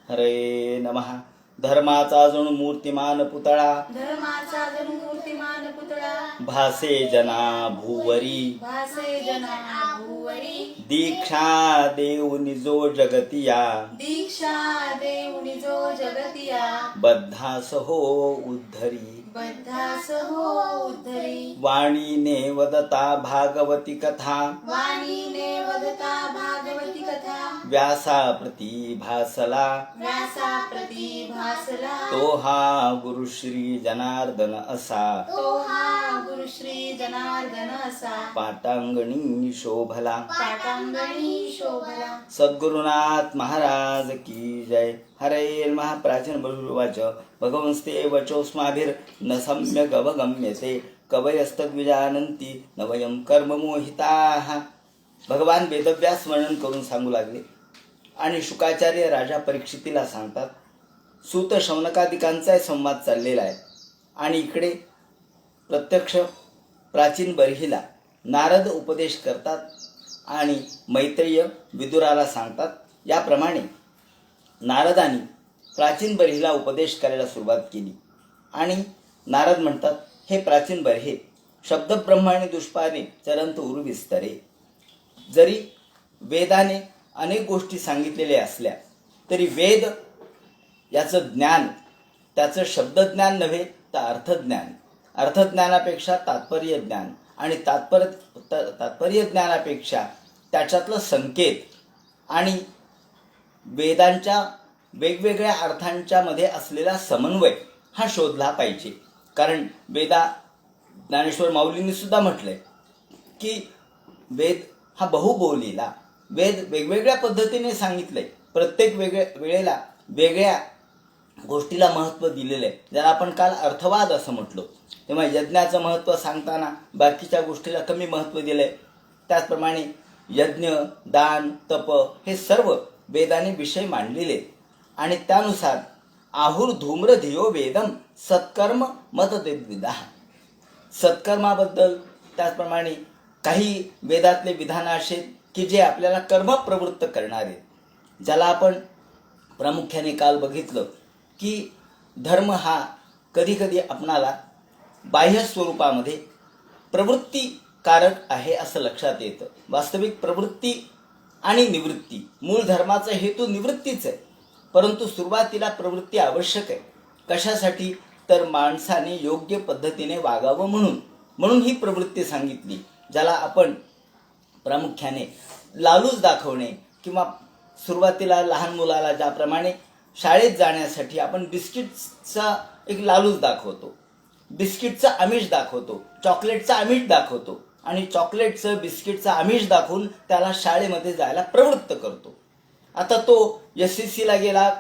हरे नमः. धर्माचा जणू मूर्तिमान पुतळा, धर्माचा जणू मूर्तिमान पुतळा, भासे जना भूवरी, भासे जना भूवरी. दीक्षा देऊनि जो जगतिया, दीक्षा देऊनि जो जगतिया, बद्धास हो उद्धरी. बद्धास हो उद्धरी. वाणीने वदता भागवती कथा, वाणीने वदता भागवती कथा, व्यासा प्रती भासला, व्यासा प्रती भासला. तो हा गुरु श्री जनार्दन असा, तो हा गुरु श्री जनार्दन असा, पाटांगणी शोभला. पाटांगणी शोभला. सद्गुरुनाथ महाराज की जय. हरे नमः. प्राचीन बहुवाच भगवंस्ते वचोस्माभिर न सम्यक अवगम्यते, कवयस्तद्विजानन्ति न वयं कर्ममोहिताः. भगवान वेदव्यास वर्णन करून सांगू लागले आणि शुकाचार्य राजा परीक्षितीला सांगतात. सूत शौनकादिकांचा संवाद चाललेला आहे आणि इकडे प्रत्यक्ष प्राचीन बर्हीला नारद उपदेश करतात आणि मैत्रेय विदुराला सांगतात. याप्रमाणे नारदांनी प्राचीन बर्हीला उपदेश करायला सुरुवात केली आणि नारद म्हणतात, हे प्राचीन बर्हे, शब्दब्रह्म आणि दुष्पाने चरंत उरू विस्तरे. जरी वेदाने अनेक गोष्टी सांगितलेल्या असल्या तरी वेद याचं ज्ञान, त्याचं शब्दज्ञान नव्हे तर अर्थज्ञान, अर्थज्ञानापेक्षा तात्पर्य ज्ञान आणि तात्पर्य ज्ञानापेक्षा त्याच्यातलं संकेत आणि वेदांच्या वेगवेगळ्या अर्थांच्या मध्ये असलेला समन्वय हा शोधला पाहिजे. कारण ज्ञानेश्वर माऊलींनी सुद्धा म्हटलंय की वेद हा बहुबोलीला, वेद वेगवेगळ्या पद्धतीने सांगितलंय, प्रत्येक वेळेला वेगळ्या गोष्टीला महत्त्व दिलेलं आहे. जर आपण काल अर्थवाद असं म्हटलो तेव्हा यज्ञाचं महत्त्व सांगताना बाकीच्या गोष्टीला कमी महत्त्व दिलंय. त्याचप्रमाणे यज्ञ, दान, तप हे सर्व वेदाने विषय मांडलेले आणि त्यानुसार आहुर धूम्र धियो वेदम सत्कर्म मतद्विधा. सत्कर्माबद्दल त्याचप्रमाणे काही वेदातले विधान असे की जे आपल्याला कर्मप्रवृत्त करणारे, ज्याला आपण प्रामुख्याने काल बघितलं की धर्म हा कधी आपणाला बाह्य स्वरूपामध्ये प्रवृत्तीकारक आहे असं लक्षात येतं. वास्तविक प्रवृत्ती आणि निवृत्ती, मूळ धर्माचा हेतू निवृत्तीच आहे, परंतु सुरुवातीला प्रवृत्ती आवश्यक आहे. कशासाठी? तर माणसाने योग्य पद्धतीने वागावं म्हणून ही प्रवृत्ती सांगितली, ज्याला आपण प्रामुख्याने लालूच दाखवणे किंवा सुरुवातीला लहान मुलाला ज्याप्रमाणे शाळेत जाण्यासाठी आपण बिस्किटचा एक लालूच दाखवतो, बिस्किटचं आमिष दाखवतो, चॉकलेटचं आमिष दाखवतो आणि चॉकलेटचं बिस्किटचं आमिष दाखवून त्याला शाळेमध्ये जायला प्रवृत्त करतो. आता तो SSC ला गेला,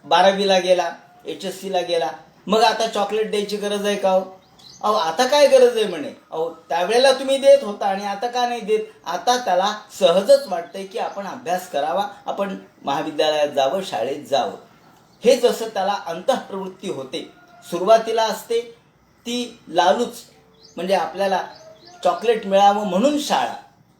12वीला गेला, HSC ला गेला, मग आता चॉकलेट द्यायची गरज आहे का हो? अहो आता काय गरज आहे म्हणे. अहो त्यावेळेला तुम्ही देत होता आणि आता का नाही देत? आता त्याला सहजच वाटतंय की आपण अभ्यास करावा, आपण महाविद्यालयात जावं, शाळेत जावं. हे जसं त्याला अंतःप्रवृत्ती होते, सुरुवातीला असते ती लालूच, म्हणजे आपल्याला चॉकलेट मिळावं म्हणून शाळा,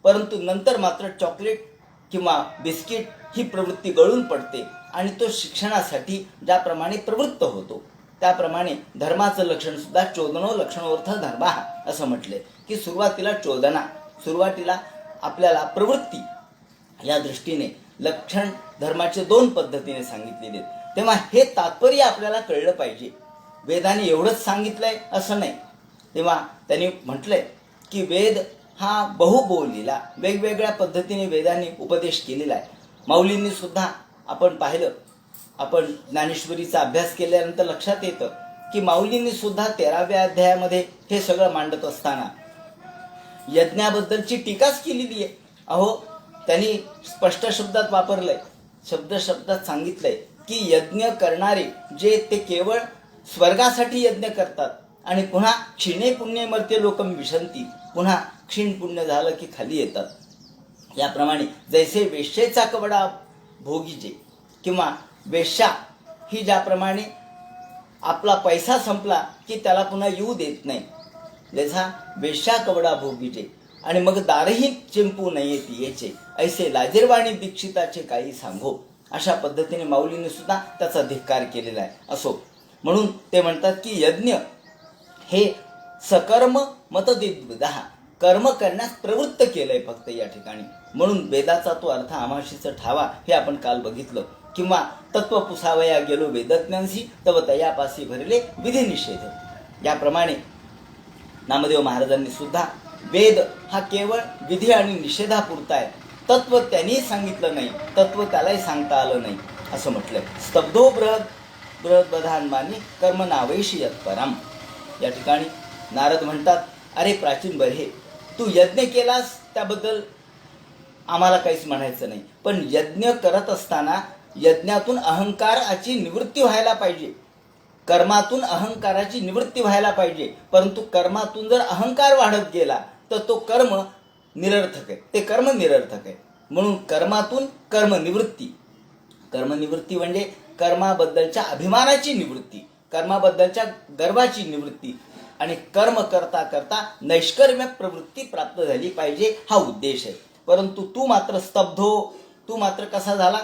परंतु नंतर मात्र चॉकलेट किंवा बिस्किट ही प्रवृत्ती गळून पडते आणि तो शिक्षणासाठी ज्याप्रमाणे प्रवृत्त होतो त्याप्रमाणे धर्माचं लक्षण सुद्धा चोदनो लक्षणोर्थ धर्म असं म्हटलंय की सुरुवातीला चोदना, सुरुवातीला आपल्याला प्रवृत्ती या दृष्टीने लक्षण धर्माचे 2 पद्धतीने सांगितलेले आहेत. तेव्हा हे तात्पर्य आपल्याला कळलं पाहिजे. वेदाने एवढंच सांगितलंय असं नाही. तेव्हा त्यांनी म्हटलंय की वेद हा बहुबोलीला, वेगवेगळ्या पद्धतीने वेदांनी उपदेश केलेला आहे. माऊलींनी सुद्धा आपण पाहिलं, आपण ज्ञानेश्वरीचा अभ्यास केल्यानंतर लक्षात येतं की माऊलींनी सुद्धा 13व्या अध्यायामध्ये हे सगळं मांडत असताना यज्ञाबद्दलची टीकाच केलेली आहे. अहो त्यांनी स्पष्ट शब्दात वापरलंय, शब्दात सांगितलंय की यज्ञ करणारे जे ते केवळ स्वर्गासाठी यज्ञ करतात आणि पुन्हा क्षीणे पुण्य मर्त्य लोकम विशंती, पुन्हा क्षीण पुण्य झालं की खाली येतात. याप्रमाणे जैसे वेश्येचा कवडा भोगीचे किंवा वेश्या ही ज्याप्रमाणे आपला पैसा संपला की त्याला पुन्हा येऊ देत नाही, जैसा वेश्या कवडा भोगीचे आणि मग दारही चिंपू नये तियेचे, ऐसे लाजीरवाणी दीक्षिताचे काही सांगो. अशा पद्धतीने माऊलीने सुद्धा त्याचा धिक्कार केलेला आहे. असो, म्हणून ते म्हणतात की यज्ञ हे सकर्म मतदिद्विधा, कर्म करण्यास प्रवृत्त केलंय फक्त या ठिकाणी. म्हणून वेदाचा तो अर्थ आमाशीचं ठावा हे आपण काल बघितलं. किंवा तत्व पुसावया गेलो वेदज्ञांशी तव तयापासी भरले विधी निषेध. याप्रमाणे नामदेव महाराजांनी सुद्धा वेद हा केवळ विधी आणि निषेधापुरता आहे, तत्व त्यांनी सांगितलं नाही, तत्व त्यालाही सांगता आलं नाही असं म्हटलंय. स्तब्धो बृहद्बधान्मानी कर्म नावैशी यत्परम. या ठिकाणी नारद म्हणतात, अरे प्राचीन बरे, तू यज्ञ केलास त्याबद्दल आम्हाला काहीच म्हणायचं नाही, पण यज्ञ करत असताना यज्ञातून अहंकाराची निवृत्ती व्हायला पाहिजे, कर्मातून अहंकाराची निवृत्ती व्हायला पाहिजे. परंतु कर्मातून जर अहंकार वाढत गेला तर तो कर्म निरर्थक आहे, ते कर्म निरर्थक आहे. म्हणून कर्मातून कर्मनिवृत्ती म्हणजे कर्माबद्दलच्या अभिमानाची निवृत्ती, कर्माबद्दलच्या गर्वाची निवृत्ती आणि कर्म करता करता नैष्कर्म्य प्रवृत्ती प्राप्त झाली पाहिजे, हा उद्देश आहे. परंतु तू मात्र स्तब्धो, तू मात्र कसा झाला,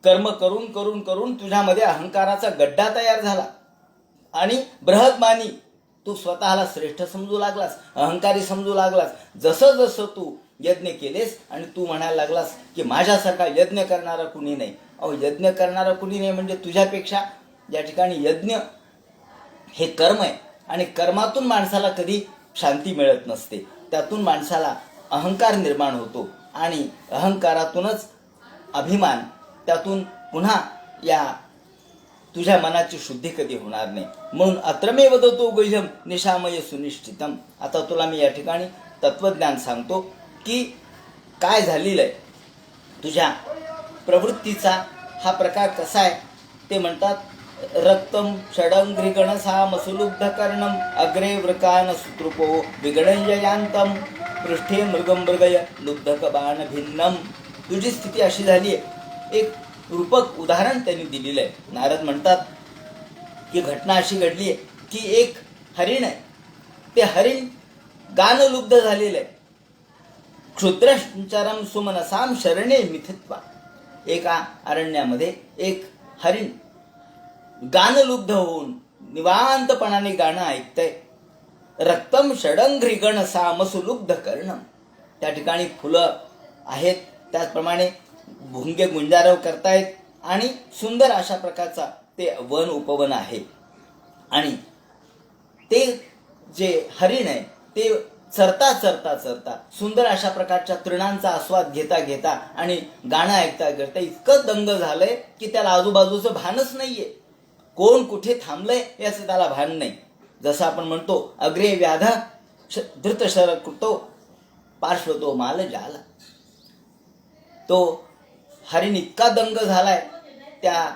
कर्म करून करून करून तुझ्यामध्ये अहंकाराचा गड्डा तयार झाला आणि बृहद्मानी, तू स्वतःला श्रेष्ठ समजू लागलास, अहंकारी समजू लागलास. जसं जसं तू यज्ञ केलेस आणि तू म्हणायला लागलास की माझ्यासारखा यज्ञ करणारा कुणी नाही. अहो, यज्ञ करणारा कुणी नाही म्हणजे तुझ्यापेक्षा या ठिकाणी यज्ञ हे कर्म आहे आणि कर्मातून माणसाला कधी शांती मिळत नसते, त्यातून माणसाला अहंकार निर्माण होतो आणि अहंकारातूनच अभिमान, त्यातून पुन्हा या तुझ्या मनाची शुद्धी कधी होणार नाही. म्हणून अत्रमे वदतो गुह्यम निशामय सुनिश्चितम. आता तुला मी या ठिकाणी तत्वज्ञान सांगतो की काय झालेलं आहे, तुझ्या प्रवृत्तीचा हा प्रकार कसा आहे. ते म्हणतात, रक्तम षडंघ्रिगणसा मसुलुब्ध कर्णम अग्रे वृकान सुतृपो विगणययांतम पृष्ठे मृगय लुब्धक बाण भिन्नम. तुझी स्थिती अशी झाली आहे. एक रूपक उदाहरण त्यांनी दिलेलं आहे. नारद म्हणतात की घटना अशी घडली आहे की एक हरिण आहे, ते हरिण गानलुब्ध झालेलं आहे. क्षुद्रचरम सुमनसाम शरणे मिथित्वा. एका अरण्यामध्ये एक हरिण गानलुब्ध होऊन निवांतपणाने गाणं ऐकतंय. रक्तम षडंघ्रिगण सामसुलुब्ध कर्णम. त्या ठिकाणी फुलं आहेत, त्याचप्रमाणे भुंगे गुंजारव करतायत आणि सुंदर अशा प्रकारचा ते वन उपवन आहे. आणि ते जे हरिण आहे ते चरता चरता चरता सुंदर अशा प्रकारच्या तृणांचा आस्वाद घेता घेता आणि गाणं ऐकता ऐकता इतकं दंग झालंय की त्याला आजूबाजूचं भानच नाहीये, कोण कुठे थांबलंय याचं त्याला भान नाही. जसं आपण म्हणतो, अग्रे व्याध धृतशर कृतो पार्श्वतो माल जाला. तो हरिण इतका दंग झालाय त्या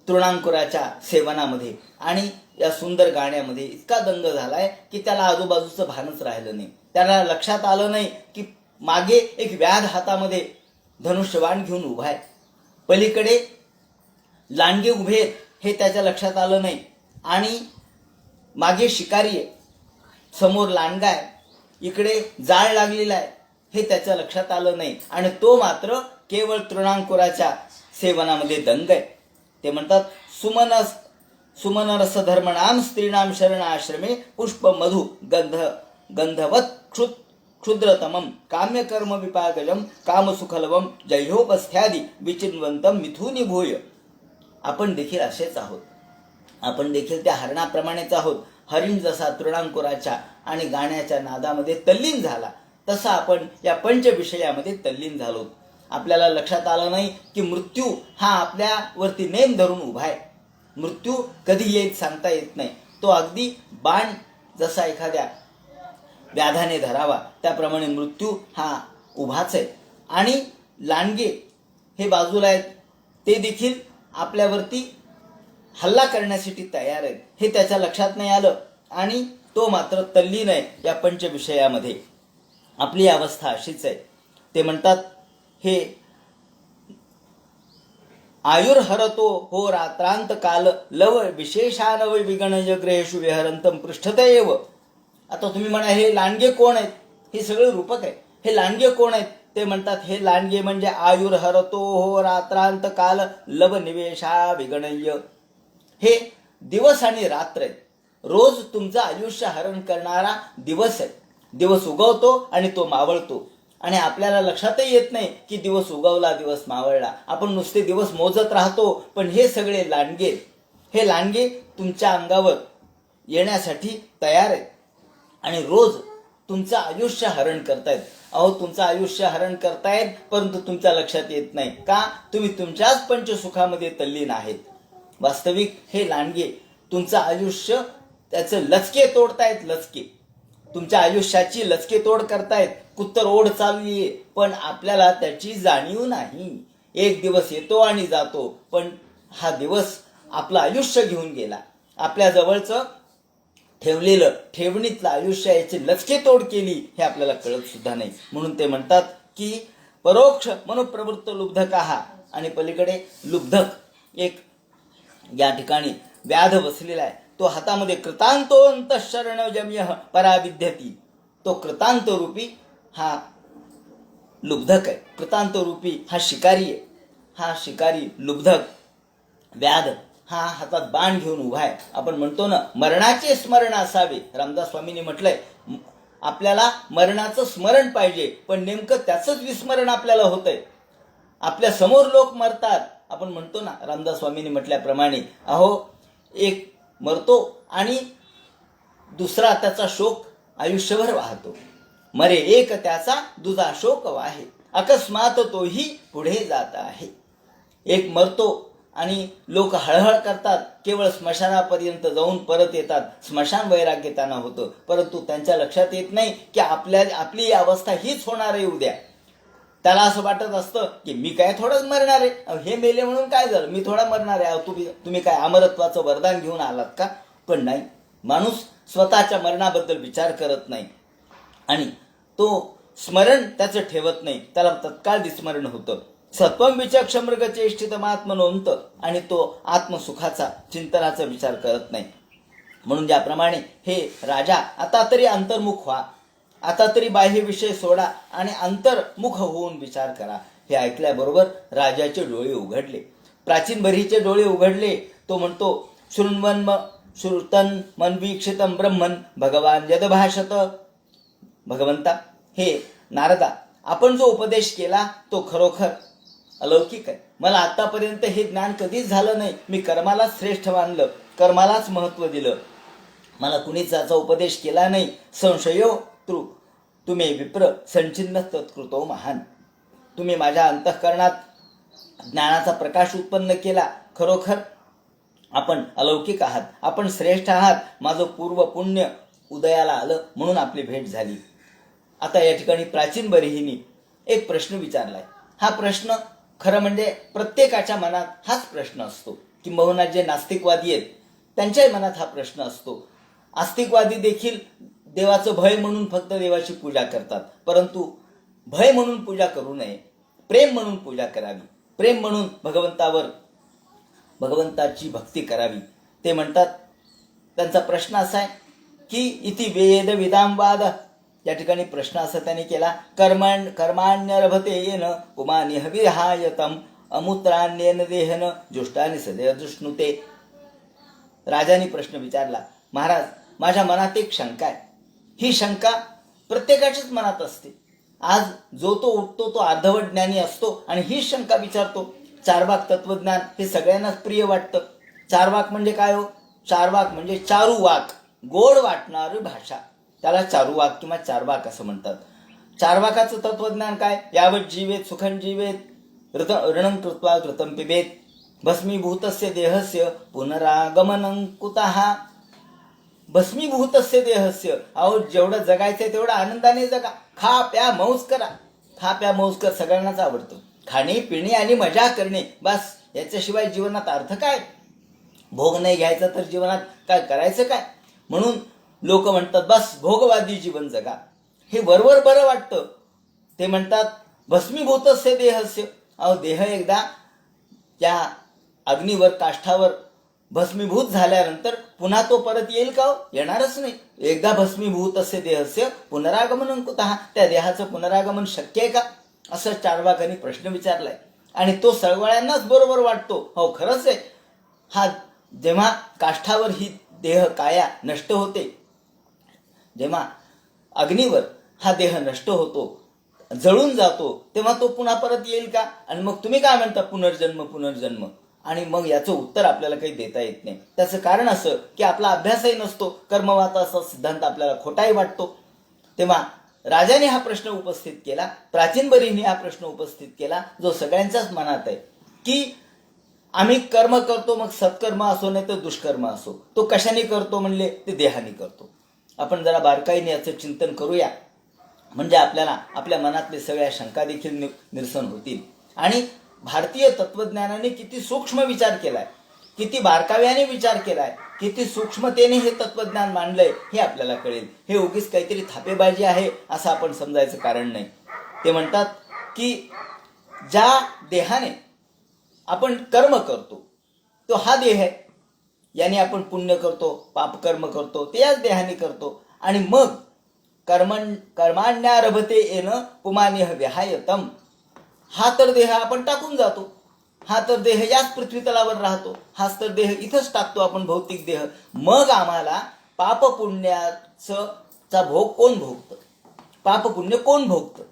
तृणांकुराच्या सेवनामध्ये आणि या सुंदर गाण्यामध्ये इतका दंग झालाय की त्याला आजूबाजूचं भानच राहिलं नाही. त्याला लक्षात आलं नाही की मागे एक व्याध हातामध्ये धनुष्यबाण घेऊन उभा आहे, पलीकडे लांडगे उभे आहेत हे त्याच्या लक्षात आलं नाही, आणि मागे शिकारी आहे, समोर लांडगा आहे, इकडे जाळ लागलेला आहे हे त्याच्या लक्षात आलं नाही. आणि तो मात्र केवळ तृणांकुराच्या सेवनामध्ये दंग आहे. ते म्हणतात, सुमनरस धर्मणाम स्त्रीणाम शरण आश्रमे पुष्प मधु गंधवत क्षुद्रतमम काम्यकर्म विपाकजम कामसुखलवम जयोपस्थ्यादी विचिन्वंतम मिथुनी भूय. आपण देखील असेच आहोत, आपण देखील त्या हरणाप्रमाणेच आहोत. हरिण जसा तृणांकुराच्या आणि गाण्याच्या नादामध्ये तल्लीन झाला तसा आपण या पंचविषयामध्ये तल्लीन झालो. आपल्याला लक्षात आलं नाही की मृत्यू हा आपल्यावरती नेम धरून उभा आहे. मृत्यू कधी येत सांगता येत नाही. तो अगदी बाण जसा एखाद्या व्याधाने धरावा त्याप्रमाणे मृत्यू हा उभाच आहे. आणि लांडगे हे बाजूला आहेत, ते देखील आपल्यावरती हल्ला करण्यासाठी तयार आहेत हे त्याच्या लक्षात नाही आलं आणि तो मात्र तल्लीन आहे या पंचविषयामध्ये. आपली अवस्था अशीच आहे. ते म्हणतात, हे आयुर्हरतो हो रात्रांत काल लव विशेषानव विगणय ग्रहेषु विहरंतम पृष्ठतयेव. आता तुम्ही म्हणा, हे लांडगे कोण आहेत? हे सगळे रूपक आहे. हे लांडगे कोण आहेत? ते म्हणतात हे लांडगे म्हणजे आयुर्हरतो हो रात्रांत काल लव निवेशा विगणय्य. हे दिवस आणि रात्र आहेत. रोज तुमचं आयुष्य हरण करणारा दिवस आहे. दिवस उगवतो आणि तो मावळतो आणि आपल्याला लक्षातही येत नाही की दिवस उगवला दिवस मावळला. आपण नुसते दिवस मोजत राहतो. पण हे सगळे लांडगे, हे लांडगे तुमच्या अंगावर येण्यासाठी तयार आहेत आणि रोज तुमचं आयुष्य हरण करतायत. अहो तुमचं आयुष्य हरण करतायत परंतु तुमच्या लक्षात येत नाही का? तुम्ही तुमच्याच पंचसुखामध्ये तल्लीन आहेत. वास्तविक हे लांडगे तुमचं आयुष्य त्याचं लचके तोडतायत. लचके तुमच्या आयुष्याची लचके तोड करतायत. कुत्तर ओढ चाललीये पण आपल्याला त्याची जाणीव नाही. एक दिवस येतो आणि जातो पण हा दिवस आपलं आयुष्य घेऊन गेला. आपल्या जवळचं ठेवलेलं ठेवणीतलं आयुष्य याची लचके तोड केली हे आपल्याला कळत सुद्धा नाही. म्हणून ते म्हणतात की परोक्ष मनोप्रवृत्त लुब्धकाहा. आणि पलीकडे लुब्धक एक या ठिकाणी व्याध बसलेला आहे. तो हातामध्ये कृतांतो अंतःशरण जम्य पराविद्यती. तो कृतांत रूपी हा लुब्धक आहे. कृतांत रूपी हा शिकारी आहे. हा शिकारी लुब्धक व्याध हा हातात बाण घेऊन उभा आहे. आपण म्हणतो ना मरणाचे स्मरण असावे. रामदास स्वामींनी म्हटलंय आपल्याला मरणाचं स्मरण पाहिजे पण नेमकं त्याचंच विस्मरण आपल्याला होतंय. आपल्या समोर लोक मरतात. आपण म्हणतो ना रामदास स्वामींनी म्हटल्याप्रमाणे अहो एक मरतो आणि दुसरा त्याचा शोक आयुष्यभर वाहतो. मरे एक त्याचा दुजा शोक वाहे अकस्मात तोही पुढे जात आहे. एक मरतो आणि लोक हळहळ करतात. केवळ स्मशानापर्यंत जाऊन परत येतात. स्मशान वैराग्य त्यांना होतं परंतु त्यांच्या लक्षात येत नाही की आपली अवस्था हीच होणार आहे उद्या. त्याला असं वाटत असतं की मी काय थोडंच मरणार आहे. हे मेले म्हणून काय झालं, मी थोडा मरणार आहे. तुम्ही काय अमरत्वाचं वरदान घेऊन आलात का? पण नाही. माणूस स्वतःच्या मरणाबद्दल विचार करत नाही आणि तो स्मरण त्याचं ठेवत नाही. त्याला तत्काळ विस्मरण होतं. सत्वम विचक्ष मृग चेष्टित आत्मनोंत. आणि तो आत्मसुखाचा चिंतनाचा विचार करत नाही. म्हणून ज्याप्रमाणे हे राजा आता तरी अंतर्मुख व्हा. आता तरी बाह्य विषय सोडा आणि अंतर्मुख होऊन विचार करा. हे ऐकल्याबरोबर राजाचे डोळे उघडले. प्राचीन बरीचे डोळे उघडले. तो म्हणतो श्रुतन मनवीक्षितम ब्रह्मन भगवान यदभाषत. भगवंता हे नारदा आपण जो उपदेश केला तो खरोखर अलौकिक आहे. मला आतापर्यंत हे ज्ञान कधीच झालं नाही. मी कर्मालाच श्रेष्ठ मानलं, कर्मालाच महत्व दिलं. मला कुणीच याचा उपदेश केला नाही. संशयो तुम्ही विप्र संचिन्न तत्कृतो महान. तुम्ही माझ्या अंतःकरणात ज्ञानाचा प्रकाश उत्पन्न केला. खरोखर आपण अलौकिक आहात. आपण श्रेष्ठ आहात. माझं पूर्व पुण्य उदयाला आलं म्हणून आपली भेट झाली. आता या ठिकाणी प्राचीन बरीहीनी एक प्रश्न विचारलाय. हा प्रश्न खरं म्हणजे प्रत्येकाच्या मनात हाच प्रश्न असतो. किंबहुना जे नास्तिकवादी आहेत त्यांच्याही मनात हा प्रश्न असतो. आस्तिकवादी देखील देवाचं भय म्हणून फक्त देवाची पूजा करतात. परंतु भय म्हणून पूजा करू नये. प्रेम म्हणून पूजा करावी. प्रेम म्हणून भगवंताची भक्ती करावी. ते म्हणतात त्यांचा प्रश्न असा आहे की इति वेद विदाम वाद. या ठिकाणी प्रश्न असा त्याने केला कर्माण्यरभते येन पुमानि हविहायतम अमूत्रान्येन देहन जुष्टानि सदैव दुष्णुते. राजाने प्रश्न विचारला, महाराज माझ्या मनात एक शंका आहे. ही शंका प्रत्येकाच्याच मनात असते. आज जो तो उठतो तो अर्धवट ज्ञानी असतो आणि हीच शंका विचारतो. चारवाक तत्वज्ञान हे सगळ्यांनाच प्रिय वाटतं. चारवाक म्हणजे काय हो? चारवाक म्हणजे चारुवाक, गोड वाटणारी भाषा. त्याला चारुवाक किंवा चारवाक असं म्हणतात. चारवाकाचं तत्वज्ञान काय? यावत जीवेत सुखं जीवेत ऋणं कृत्वा घृतं पिबेत भस्मीभूतस्य देहस्य पुनरागमनं कुतः. भस्मीभूतस्य देहस्य. अहो जेवढं जगायचंय तेवढं आनंदाने जगा. खा प्या मौज करा. खा प्या मौज कर सगळ्यांनाच आवडतं. खाणे पिणे आणि मजा करणे बस. याच्याशिवाय जीवनात अर्थ काय? भोग नाही घ्यायचा तर जीवनात काय करायचं काय? म्हणून लोक म्हणतात बस भोगवादी जीवन जगा. हे वरवर बरं वाटतं. ते म्हणतात भस्मीभूतस्य देहस्य. अहो देह एकदा त्या अग्नीवर काष्ठावर भस्मीभूत झाल्यानंतर पुन्हा तो परत येईल का? येणारच नाही. एकदा भस्मीभूतस्य देहस्य पुनरागमनं कुतः. त्या देहाचं पुनरागमन शक्य आहे का? असं चार्वाकांनी प्रश्न विचारलाय. आणि तो सगळ्यांनाच बरोबर वाटतो. हो, खरंच आहे. हा जेव्हा काष्ठावर ही देह काया नष्ट होते, जेव्हा अग्नीवर हा देह नष्ट होतो, जळून जातो, तेव्हा तो पुन्हा परत येईल का? आणि मग तुम्ही काय म्हणता पुनर्जन्म पुनर्जन्म? आणि मग याचं उत्तर आपल्याला काही देता येत नाही. त्याचं कारण असं की आपला अभ्यासही नसतो. कर्मवाताचा सिद्धांत आपल्याला खोटाही वाटतो. तेव्हा राजाने हा प्रश्न उपस्थित केला, प्राचीन बरीने हा प्रश्न उपस्थित केला, जो सगळ्यांच्याच मनात आहे की आम्ही कर्म करतो, मग सत्कर्म असो नाही तर दुष्कर्म असो. तो कशाने करतो म्हणले? ते देहाने करतो. आपण जरा बारकाईने याचं चिंतन करूया, म्हणजे आपल्याला आपल्या मनातले सगळ्या शंका देखील निरसन होतील. आणि भारतीय तत्वज्ञानाने किती सूक्ष्म विचार केलाय, किती बारकाव्याने विचार केलाय, किती सूक्ष्मतेने हे तत्वज्ञान मांडलंय हे आपल्याला कळेल. हे उगीच काहीतरी थापेबाजी आहे असं आपण समजायचं कारण नाही. ते म्हणतात की ज्या देहाने आपण कर्म करतो तो हा देह आहे. याने आपण पुण्य करतो, पापकर्म करतो, ते याच देहाने करतो. आणि मग कर्माण्यारभते येन पुमानेह विहायतम, हा तर देह आपण टाकून जातो. हा तर देह याच पृथ्वी तलावर राहतो. हाच तर देह इथंच टाकतो आपण, भौतिक देह. मग आम्हाला पाप पुण्याचा भोग कोण भोगतं? पाप पुण्य कोण भोगतं?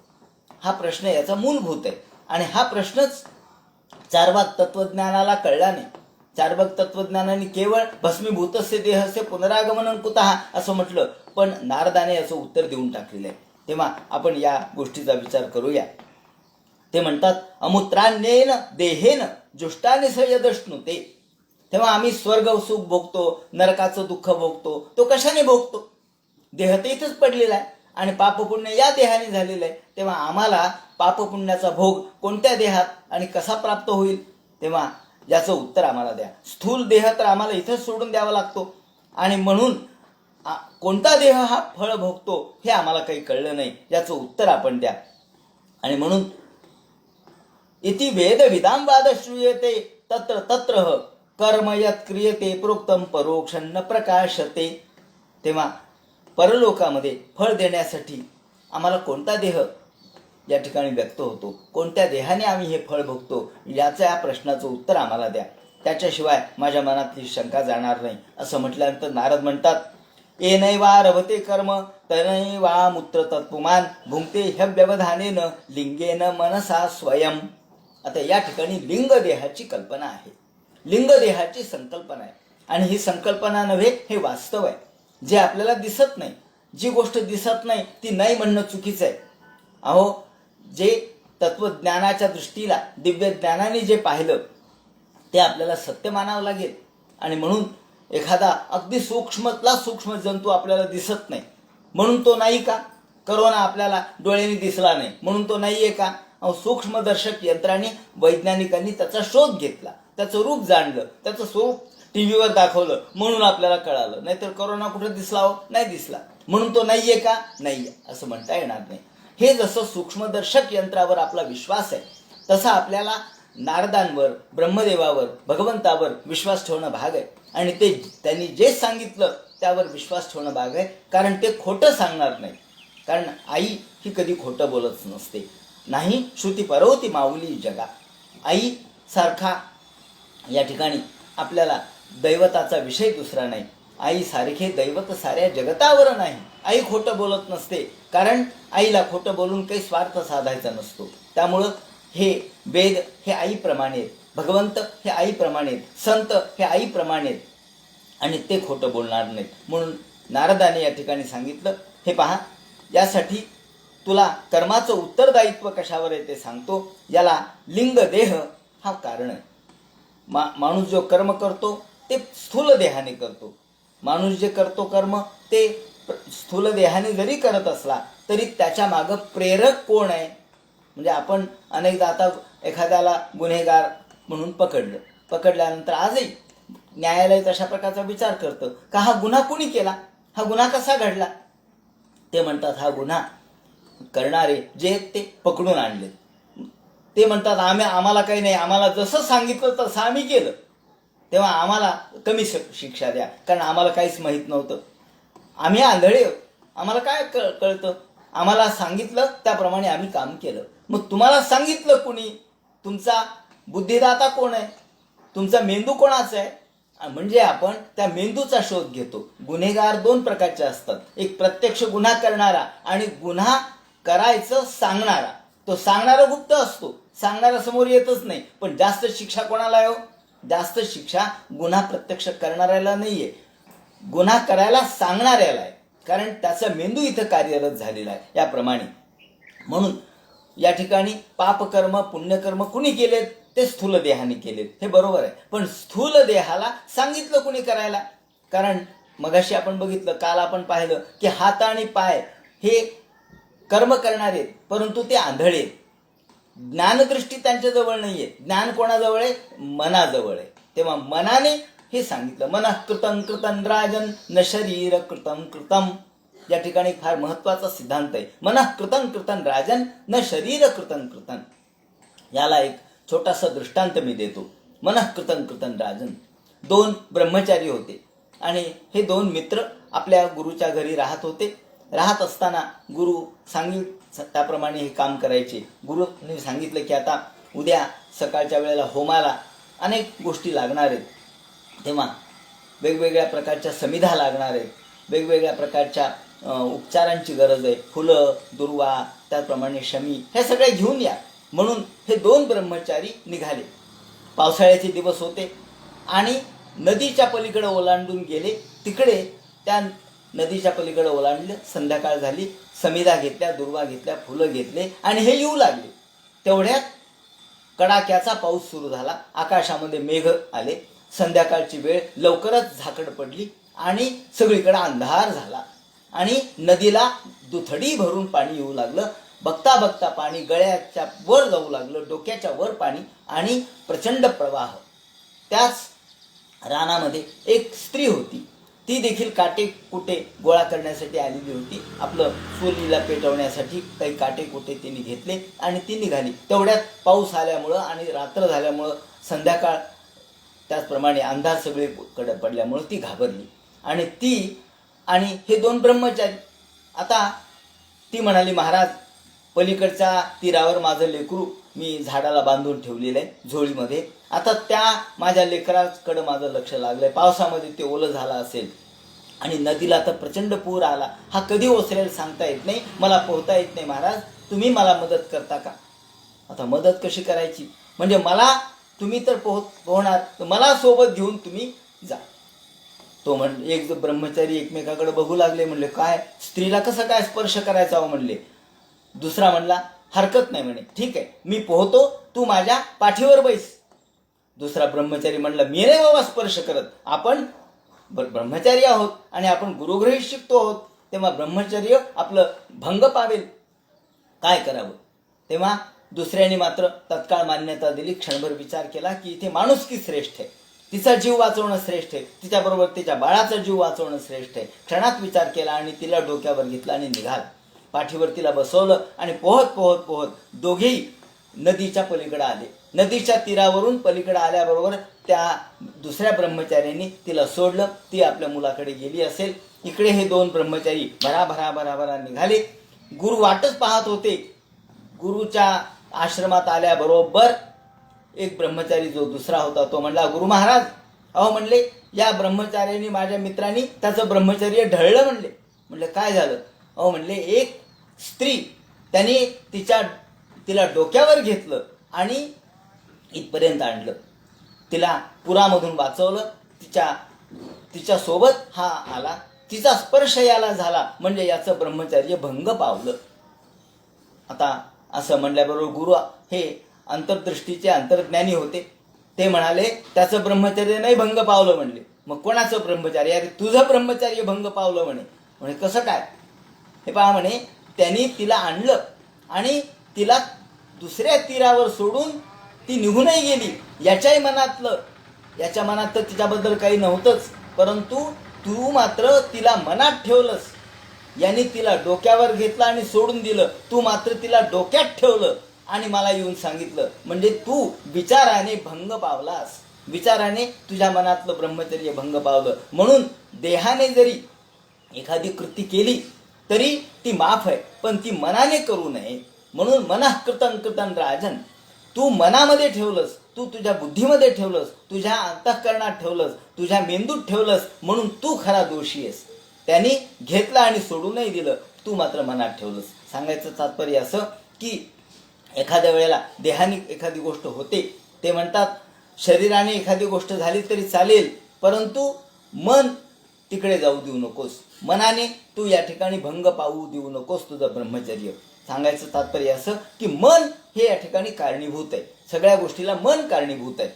हा प्रश्न याचा मूलभूत आहे. आणि हा प्रश्नच चार्वाक तत्वज्ञानाला कळला नाही. चार्वाक तत्वज्ञानाने केवळ भस्मीभूतस्य देहस्य पुनरागमनं कुतः असं म्हटलं, पण नारदाने याचं उत्तर देऊन टाकलेलं आहे. तेव्हा आपण या गोष्टीचा विचार करूया. ते म्हणतात अमूत्रान्येन देहेन जुष्टाने सयदश्नुते. तेव्हा आम्ही स्वर्ग सुख भोगतो, नरकाचं दुःख भोगतो, तो कशाने भोगतो? देह तर इथंच पडलेला आहे आणि पापपुण्य या देहाने झालेलं आहे. तेव्हा आम्हाला पापपुण्याचा भोग कोणत्या देहात आणि कसा प्राप्त होईल? तेव्हा याचं उत्तर आम्हाला द्या. स्थूल देह तर आम्हाला इथंच सोडून द्यावा लागतो, आणि म्हणून कोणता देह हा फळ भोगतो हे आम्हाला काही कळलं नाही. याचं उत्तर आपण द्या. आणि म्हणून इति वेद विदाम वाद श्रूयते तत्र तत्र कर्म यत् क्रियते प्रोक्तम परोक्षन्न प्रकाशते. तेव्हा परलोकामध्ये फळ देण्यासाठी आम्हाला कोणता देह या ठिकाणी व्यक्त होतो, कोणत्या देहाने आम्ही हे फळ भोगतो, याच्या प्रश्नाचं उत्तर आम्हाला द्या. त्याच्याशिवाय माझ्या मनातली शंका जाणार नाही. असं म्हटल्यानंतर नारद म्हणतात येनैवा रभते कर्म तनैवा मूत्र तत्पुमान भुंक्ते ह्यव्यवधानेन लिंगेन मनसा स्वयं. आता या ठिकाणी लिंग देहाची कल्पना आहे, लिंग देहाची संकल्पना आहे. आणि ही संकल्पना नव्हे, हे वास्तव आहे, जे आपल्याला दिसत नाही. जी गोष्ट दिसत नाही ती नाही म्हणणं चुकीचं आहे. अहो, जे तत्वज्ञानाच्या दृष्टीला दिव्य ज्ञानाने जे पाहिलं ते आपल्याला सत्य मानावं लागेल. आणि म्हणून एखादा अगदी सूक्ष्मतला सूक्ष्म जंतू आपल्याला दिसत नाही म्हणून तो नाही का? करोना आपल्याला डोळ्यांनी दिसला नाही म्हणून तो नाहीये का? सूक्ष्मदर्शक यंत्राने वैज्ञानिकांनी त्याचा शोध घेतला, त्याचं रूप जाणलं, त्याचं स्वरूप टीव्हीवर दाखवलं म्हणून आपल्याला कळालं. नाहीतर करोना कुठे दिसला हो? नाही दिसला. म्हणून तो नाहीये का? नाहीये असं म्हणता येणार नाही. हे जसं सूक्ष्मदर्शक यंत्रावर आपला विश्वास आहे, तसा आपल्याला नारदांवर, ब्रह्मदेवावर, भगवंतावर विश्वास ठेवणं भाग आहे. आणि ते त्यांनी जे सांगितलं त्यावर विश्वास ठेवणं भाग आहे. कारण ते खोटं सांगणार नाही. कारण आई ही कधी खोटं बोलत नसते. नाही श्रुती परवती माऊली जगा. आई सारखा या ठिकाणी आपल्याला दैवताचा विषय दुसरा नाही. आई सारखे दैवत साऱ्या जगतावर नाही. आई खोटं बोलत नसते, कारण आईला खोटं बोलून काही स्वार्थ साधायचा नसतो. त्यामुळं हे वेद हे आईप्रमाणे आहेत, भगवंत हे आईप्रमाणे आहेत, संत हे आईप्रमाणे आहेत, आणि ते खोटं बोलणार नाहीत. म्हणून नारदाने या ठिकाणी सांगितलं, हे पहा, यासाठी तुला कर्माचं उत्तरदायित्व कशावर आहे ते सांगतो. याला लिंग देह हा कारण आहे. माणूस जो कर्म करतो ते स्थूल देहाने करतो. माणूस जे करतो कर्म ते स्थूल देहाने जरी करत असला तरी त्याच्या मागं प्रेरक कोण आहे? म्हणजे आपण अनेकदा आता एखाद्याला गुन्हेगार म्हणून पकडल्यानंतर आजही न्यायालय तशा प्रकारचा विचार करतं का हा गुन्हा कुणी केला, हा गुन्हा कसा घडला. ते म्हणतात हा गुन्हा करणारे जे ते पकडून आणले. ते म्हणतात आम्हाला काही नाही, आम्हाला जसं सांगितलं तसं आम्ही केलं, तेव्हा आम्हाला कमी शिक्षा द्या, कारण आम्हाला काहीच माहीत नव्हतं, आम्ही आंधळे, आम्हाला काय कळतं, आम्हाला सांगितलं त्याप्रमाणे आम्ही काम केलं. मग तुम्हाला सांगितलं कुणी? तुमचा बुद्धिदाता कोण आहे? तुमचा मेंदू कोणाचा आहे? म्हणजे आपण त्या मेंदूचा शोध घेतो. गुन्हेगार दोन प्रकारचे असतात, एक प्रत्यक्ष गुन्हा करणारा आणि गुन्हा करायचं सांगणारा. तो सांगणारा गुप्त असतो, सांगणारा समोर येतच नाही. पण जास्त शिक्षा कोणाला आहे हो? जास्त शिक्षा गुन्हा प्रत्यक्ष करणाऱ्याला नाहीये, गुन्हा करायला सांगणाऱ्याला आहे. कारण त्याचा मेंदू इथं कार्यरत झालेला आहे. याप्रमाणे म्हणून या ठिकाणी पापकर्म पुण्यकर्म कुणी केलेत? ते स्थूल देहाने केलेत, हे बरोबर आहे. पण स्थूल देहाला सांगितलं कुणी करायला? कारण मगाशी आपण बघितलं, काल आपण पाहिलं की हात आणि पाय हे कर्म करणारे आहेत, परंतु ते आंधळे आहेत. ज्ञानदृष्टी त्यांच्या जवळ नाहीये. ज्ञान कोणाजवळ आहे? मनाजवळ आहे. तेव्हा मनाने हे सांगितलं, मनः कृतं कृतं राजन न शरीर कृतं कृतं. या ठिकाणी फार महत्वाचा सिद्धांत आहे. मनः कृतं कृतं राजन न शरीर कृतं कृतं. याला एक छोटासा दृष्टांत मी देतो. मनः कृतं कृतं राजन. दोन ब्रह्मचारी होते आणि हे दोन मित्र आपल्या गुरुच्या घरी राहत होते. राहत असताना गुरु त्याप्रमाणे हे काम करायचे. गुरुने सांगितलं की आता उद्या सकाळच्या वेळेला होमाला अनेक गोष्टी लागणार आहेत, तेव्हा वेगवेगळ्या प्रकारच्या समिधा लागणार आहेत, वेगवेगळ्या प्रकारच्या उपचारांची गरज आहे, फुलं दुर्वा त्याप्रमाणे शमी हे सगळे घेऊन या. म्हणून हे दोन ब्रह्मचारी निघाले. पावसाळ्याचे दिवस होते आणि नदीच्या पलीकडे ओलांडून गेले. तिकडे त्या नदीच्या पलीकडे ओलांडले. संध्याकाळ झाली. समिधा घेतल्या, दुर्वा घेतल्या, फुलं घेतले आणि हे येऊ लागले. तेवढ्यात कडाक्याचा पाऊस सुरू झाला. आकाशामध्ये मेघ आले. संध्याकाळची वेळ, लवकरच झाकड पडली आणि सगळीकडे अंधार झाला आणि नदीला दुथडी भरून पाणी येऊ लागलं. बघता बघता पाणी गळ्याच्या वर जाऊ लागलं, डोक्याच्या वर पाणी आणि प्रचंड प्रवाह. त्याच रानामध्ये एक स्त्री होती. ती देखील काटे कुटे गोळा करण्यासाठी आलेली होती. आपलं चुलीला पेटवण्यासाठी काही काटे कुटे तिने घेतले आणि ती निघाली. तेवढ्यात पाऊस आल्यामुळं आणि रात्र झाल्यामुळं संध्याकाळ, त्याचप्रमाणे अंधार सगळीकडे पडल्यामुळं ती घाबरली आणि ती आणि हे दोन ब्रह्मचारी. आता ती म्हणाली, महाराज पलीकडच्या तीरावर माझं लेकरू मी झाडाला बांधून ठेवलेलं आहे झोळीमध्ये. आता त्या माझ्या लेकराकडं माझं लक्ष लागलंय. पावसामध्ये ते ओलं झालं असेल आणि नदीला तर प्रचंड पूर आला. हा कधी ओसरेल सांगता येत नाही, मला पोहता येत नाही. महाराज तुम्ही मला मदत करता का? आता मदत कशी करायची? म्हणजे मला तुम्ही तर पोहणार, तर मला सोबत घेऊन तुम्ही जा. तो एक ब्रह्मचारी एकमेकाकडे बघू लागले. म्हणले काय स्त्रीला कसं काय स्पर्श करायचा हो म्हणले. दुसरा म्हणला हरकत नाही म्हणे, ठीक आहे मी पोहतो, तू माझ्या पाठीवर बैस. दुसरा ब्रह्मचारी म्हणला मी नाही बाबा स्पर्श करत, आपण ब्रह्मचारी आहोत आणि आपण गुरुगृही शिकतो आहोत, तेव्हा ब्रह्मचर्य आपलं भंग पावेल, काय करावं. तेव्हा दुसऱ्याने मात्र तत्काळ मान्यता दिली. क्षणभर विचार केला की इथे माणुसकी श्रेष्ठ आहे, तिचा जीव वाचवणं श्रेष्ठ आहे, तिच्याबरोबर तिच्या बाळाचा जीव वाचवणं श्रेष्ठ आहे. क्षणात विचार केला आणि तिला डोक्यावर घेतला आणि निघाला. पाठीवर तिला बसवलं आणि पोहत पोहत पोहत दोघेही नदीच्या पलीकडे आले. नदीच्या तीरावरून पलीकडे आल्याबरोबर त्या दुसऱ्या ब्रह्मचार्यांनी तिला सोडलं. ती आपल्या मुलाकडे गेली असेल. इकडे हे दोन ब्रह्मचारी भराभरा भराभरा निघाले. गुरु वाटच पाहत होते. गुरुच्या आश्रमात आल्याबरोबर एक ब्रह्मचारी जो दुसरा होता तो म्हणला, गुरु महाराज अहो म्हणले या ब्रह्मचार्यांनी माझ्या मित्रांनी त्याचं ब्रह्मचर्य ढळलं म्हणले. म्हणले काय झालं? अहो म्हणले एक स्त्री त्याने तिला डोक्यावर घेतलं आणि इथपर्यंत आणलं, तिला पुरामधून वाचवलं, तिच्या सोबत हा आला, तिचा स्पर्श याला झाला म्हणजे याचं ब्रह्मचर्य भंग पावलं. आता असं म्हणल्याबरोबर गुरु हे अंतर्दृष्टीचे अंतर्ज्ञानी होते. ते म्हणाले त्याचं ब्रह्मचर्य नाही भंग पावलं म्हणले. मग कोणाचं ब्रह्मचर्य? अरे तुझं ब्रह्मचर्य भंग पावलं म्हणे. म्हणे कसं काय? हे पहा म्हणे, त्यांनी तिला आणलं आणि तिला दुसऱ्या तीरावर सोडून ती निघूनही गेली. याच्या मनात तर तिच्याबद्दल काही नव्हतंच, परंतु तू मात्र तिला मनात ठेवलंस. यांनी तिला डोक्यावर घेतलं आणि सोडून दिलं, तू मात्र तिला डोक्यात ठेवलं आणि मला येऊन सांगितलं. म्हणजे तू विचाराने भंग पावलास, विचाराने तुझ्या मनातलं ब्रह्मचर्य भंग पावलं. म्हणून देहाने जरी एखादी कृती केली तरी ती माफ आहे, पण ती मनाने करू नये. म्हणून मनः कृतं कृतं राजन, तू मनामध्ये ठेवलंस, तू तुझ्या बुद्धीमध्ये ठेवलंस, तुझ्या अंतःकरणात ठेवलंस, तुझ्या मेंदूत ठेवलंस, म्हणून तू खरा दोषी आहेस. त्यांनी घेतलं आणि सोडूनही दिलं, तू मात्र मनात ठेवलंस. सांगायचं तात्पर्य असं की एखाद्या वेळेला देहाने एखादी गोष्ट होते, ते म्हणतात शरीराने एखादी गोष्ट झाली तरी चालेल, परंतु मन तिकडे जाऊ देऊ नकोस, मनाने तू या ठिकाणी भंग पाहू देऊ नकोस तुझं ब्रह्मचर्य. सांगायचं तात्पर्य असं की मन हे या ठिकाणी कारणीभूत आहे, सगळ्या गोष्टीला मन कारणीभूत आहे,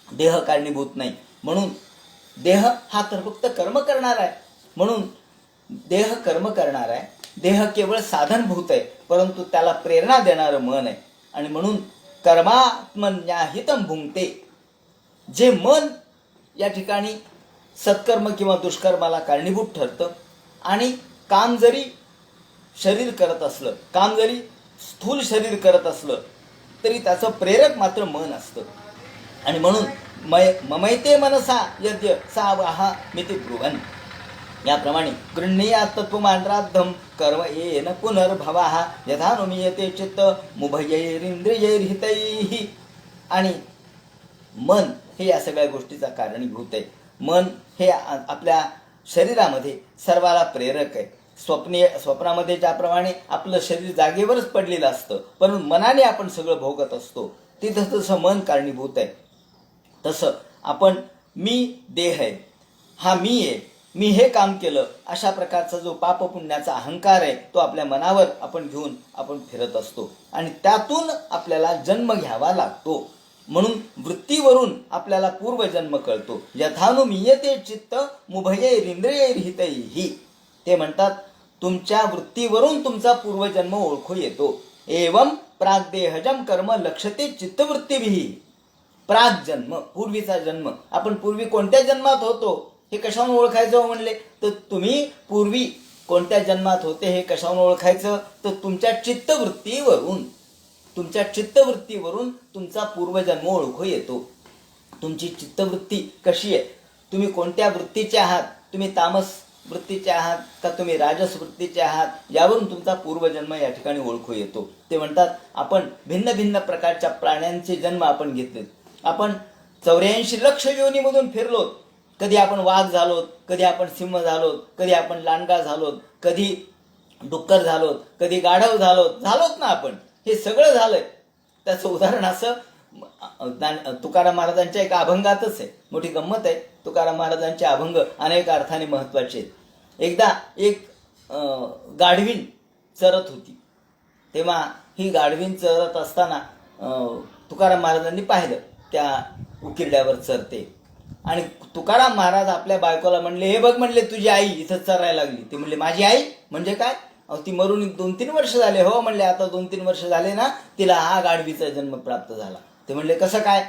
देह कारणीभूत नाही. म्हणून देह हा तर फक्त कर्म करणार आहे, म्हणून देह कर्म करणार आहे, देह केवळ साधनभूत आहे, परंतु त्याला प्रेरणा देणारं मन आहे. आणि म्हणून कर्मात्मन्याहितम भुंक्ते, जे मन या ठिकाणी सत्कर्म किंवा दुष्कर्माला कारणीभूत ठरतं, आणि काम जरी शरीर करत असलं, काम जरी स्थूल शरीर करत असलं, तरी त्याचं प्रेरक मात्र मन असतं. आणि म्हणून ममैते मनसा यद्य सा वाहा मिति ब्रुवन्, याप्रमाणे गृह्णीयात् तत्त्वमान्राद्धं कर्म येन पुनर्भवः यथानुमीयते चित्त मुभयैरिंद्रियैर्हितैः. आणि मन हे या सगळ्या गोष्टीचा कारणीभूत आहे. मन हे आपल्या शरीरामध्ये सर्वाला प्रेरक आहे. स्वप्नामध्ये ज्याप्रमाणे आपलं शरीर जागेवरच पडलेलं असतं, पण मनाने आपण सगळं भोगत असतो, तिथं तसं मन कारणीभूत आहे. तसं आपण मी देह आहे, हा मी आहे, मी हे काम केलं, अशा प्रकारचा जो पापपुण्याचा अहंकार आहे तो आपल्या मनावर आपण घेऊन आपण फिरत असतो, आणि त्यातून आपल्याला जन्म घ्यावा लागतो. म्हणून वृत्तीवरून आपल्याला पूर्वजन्म कळतो. यथानुमीयते चित्त मुभयैरिंद्रियैर्हितैः, ते म्हणतात तुमच्या वृत्तीवरून तुमचा पूर्वजन्म ओळखू येतो. एवं प्राग्देहजम कर्म लक्षते चित्तवृत्तीभिः. प्रागजन्म, पूर्वीचा जन्म, आपण पूर्वी कोणत्या जन्मात होतो हे कशावरून ओळखायचं म्हणले तर तुम्ही पूर्वी कोणत्या जन्मात होते हे कशावरून ओळखायचं तर तुमच्या चित्तवृत्तीवरून. तुमच्या चित्तवृत्तीवरून तुमचा पूर्वजन्म ओळखू येतो. तुमची चित्तवृत्ती कशी आहे, तुम्ही कोणत्या वृत्तीचे आहात, तुम्ही तामस वृत्तीचे आहात का तुम्ही राजस वृत्तीचे आहात, यावरून तुमचा पूर्वजन्म या ठिकाणी ओळखू येतो. ते म्हणतात आपण भिन्न भिन्न प्रकारच्या प्राण्यांचे जन्म आपण घेतलेत. आपण 84 लक्ष योनीमधून फिरलो. कधी आपण वाघ झालोत, कधी आपण सिंह झालोत, कधी आपण लांडगा झालोत, कधी डुक्कर झालोत, कधी गाढव झालोत ना आपण. हे सगळं झालंय. त्याचं उदाहरण असं तुकाराम महाराजांच्या एका अभंगातच आहे. मोठी गंमत आहे. तुकाराम महाराजांचे अभंग अनेक अर्थाने महत्वाचे आहेत. एकदा एक गाढवीन चरत होती. तेव्हा ही गाढवीन चरत असताना तुकाराम महाराजांनी पाहिलं त्या उकिरड्यावर चरते, आणि तुकाराम महाराज आपल्या बायकोला म्हणले, हे बघ म्हणले तुझी आई इथं चरायला लागली. ते म्हणले माझी आई म्हणजे काय, ती मरून 2-3 वर्ष झाले. हो म्हणले आता 2-3 वर्ष झाले ना तिला हा गाढवीचा जन्म प्राप्त झाला. ते म्हणले कसं काय,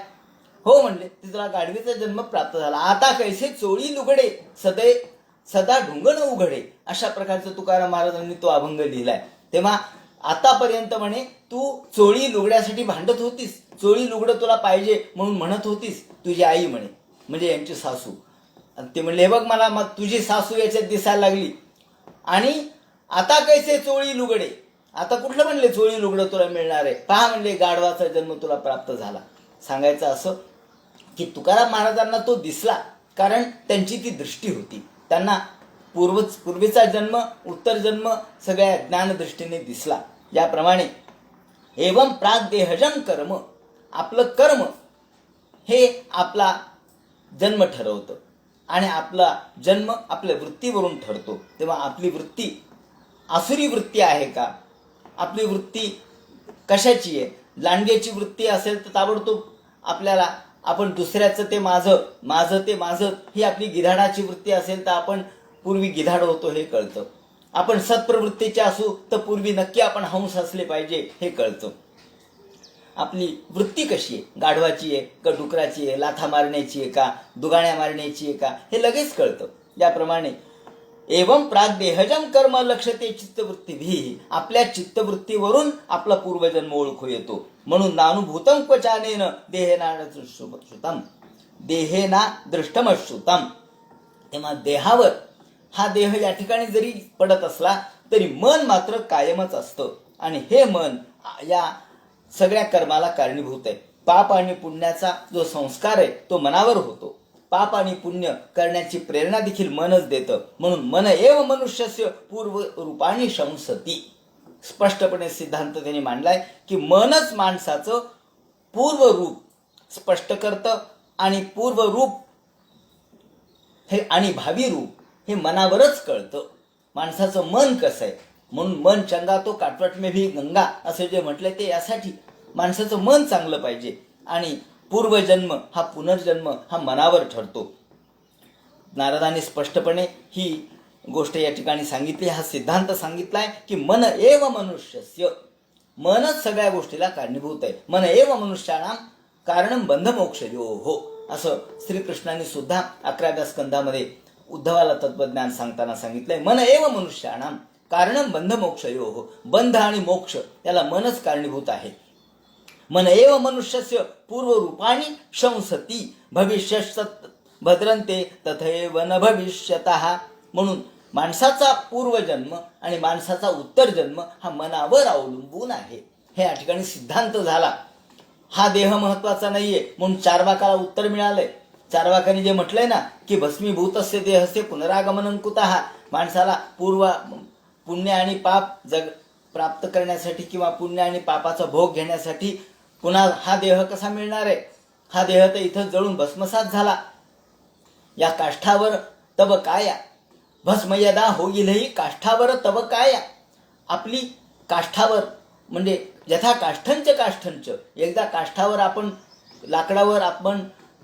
हो म्हणले तिला गाढवीचा जन्म प्राप्त झाला. आता कैसे चोळी लुगडे सदा ढुंगण उघडे, अशा प्रकारचं तुकाराम महाराजांनी तो अभंग लिहिलाय. तेव्हा आतापर्यंत म्हणे तू चोळी लुगड्यासाठी भांडत होतीस, चोळी लुगडं तुला पाहिजे म्हणून म्हणत होतीस तुझी आई म्हणे, म्हणजे यांची सासू. ते म्हणले हे बघ मला मग तुझी सासू याच्यात दिसायला लागली, आणि आता कैसे चोळी लुगडे, आता कुठलं म्हणले चोळी लुगडं तुला मिळणार आहे, पहा म्हणले गाढवाचा जन्म तुला प्राप्त झाला. सांगायचं असं की तुकाराम महाराजांना तो दिसला, कारण त्यांची ती दृष्टी होती. त्यांना पूर्वीचा जन्म उत्तर जन्म सगळ्या ज्ञानदृष्टीने दिसला. याप्रमाणे एवं प्राग्देहजम कर्म, आपलं कर्म हे आपला जन्म ठरवतं, आणि आपला जन्म आपल्या वृत्तीवरून ठरतो. तेव्हा आपली वृत्ती आसुरी वृत्ती आहे का, आपली वृत्ती कशाची आहे. लांडग्याची वृत्ती असेल तर ताबडतोब आपल्याला आपण दुसऱ्याचं ते माझं ते माझं, ही आपली गिधाडाची वृत्ती असेल तर आपण पूर्वी गिधाड होतो हे कळतं. आपण सत्प्रवृत्तीचे असू तर पूर्वी नक्की आपण हंस असले पाहिजे हे कळतं. आपली वृत्ती कशी आहे, गाढवाची आहे का डुकराची आहे, लाथा मारण्याची आहे का दुगाण्या मारण्याची आहे का, हे लगेच कळतं. याप्रमाणे एवं प्राग्देहजम कर्म लक्षते चित्तवृत्तीभिः, आपल्या चित्तवृत्तीवरून आपला पूर्वजन्म ओळखू येतो. म्हणून नानुभूतं क्वचानेन देहेना दृष्टमश्रुतम. तेव्हा देहावर हा देह या ठिकाणी जरी पडत असला तरी मन मात्र कायमच असतं, आणि हे मन या सगळ्या कर्माला कारणीभूत आहे. पाप आणि पुण्याचा जो संस्कार आहे तो मनावर होतो. पाप आणि पुण्य करण्याची प्रेरणा देखील मनच देतं. म्हणून मन एव मनुष्यस्य पूर्व रूपाने शंसती. स्पष्टपणे सिद्धांत त्यांनी मांडलाय की मनच माणसाचं पूर्व रूप स्पष्ट करतं आणि पूर्व रूप हे आणि भावी रूप हे मनावरच कळतं. माणसाचं मन कसं आहे म्हणून मन चंगा तो काटवट में भी गंगा असं जे म्हटलंय ते यासाठी माणसाचं मन चांगलं पाहिजे आणि पूर्वजन्म हा पुनर्जन्म हा मनावर ठरतो. नारदाने स्पष्टपणे ही गोष्ट या ठिकाणी सांगितली, हा सिद्धांत सांगितलाय की मन एव मनुष्यस्य, मनच सगळ्या गोष्टीला कारणीभूत आहे. मन एव मनुष्याणाम कारणं बंध मोक्षयोः असं श्रीकृष्णाने सुद्धा 11व्या स्कंदामध्ये उद्धवाला तत्वज्ञान सांगताना सांगितलंय. मन एव मनुष्याणाम कारणं बंध मोक्षयोः, बंध आणि मोक्ष याला मनच कारणीभूत आहे. मन एव मनुष्यस्य पूर्व रूपाणी शंसती भविष्यत भद्रंते तथैव न भविष्यतः. म्हणून माणसाचा पूर्वजन्म आणि माणसाचा उत्तर जन्म हा मनावर अवलंबून आहे. हे या ठिकाणी सिद्धांत झाला. हा देह महत्वाचा नाहीये म्हणून चार्वाकाला उत्तर मिळालंय. चार्वाकाने जे म्हटलंय ना की भस्मीभूतस्य देहस्य पुनरागमनं कुतः, माणसाला पुण्य आणि पाप प्राप्त करण्यासाठी किंवा पुण्य आणि पापाचा भोग घेण्यासाठी पुन्हा हा देह कसा मिळणार आहे. हा देह तर इथं जळून भस्मसात झाला. या काष्ठावर तब काया भस्म यदा होईलही काष्ठावर तब काया. आपली काष्ठावर म्हणजे यथा काष्ठंच एकदा काष्ठावर आपण लाकडावर आपण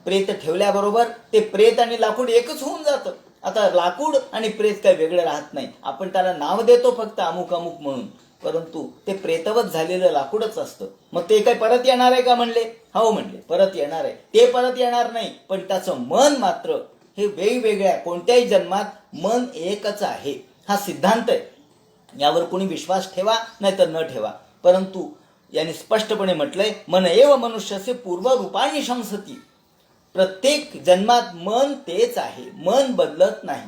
प्रेत ठेवल्याबरोबर ते प्रेत आणि लाकूड एकच होऊन जातं. आता लाकूड आणि प्रेत काही वेगळं राहत नाही. आपण त्याला नाव देतो फक्त अमुक अमुक म्हणून, परंतु ते प्रेतवत झालेलं लाकूडच असतं. मग ते काही परत येणार आहे का म्हणले? हो म्हणले परत येणार आहे. ते परत येणार नाही पण त्याचं मन मात्र हे वेगवेगळ्या कोणत्याही जन्मात मन एकच आहे. हा सिद्धांत आहे. यावर कोणी विश्वास ठेवा नाही तर न ठेवा, परंतु यांनी स्पष्टपणे म्हटलंय मन एव मनुष्याचे पूर्व रूपाने शंसती. प्रत्येक जन्मात मन तेच आहे, मन बदलत नाही.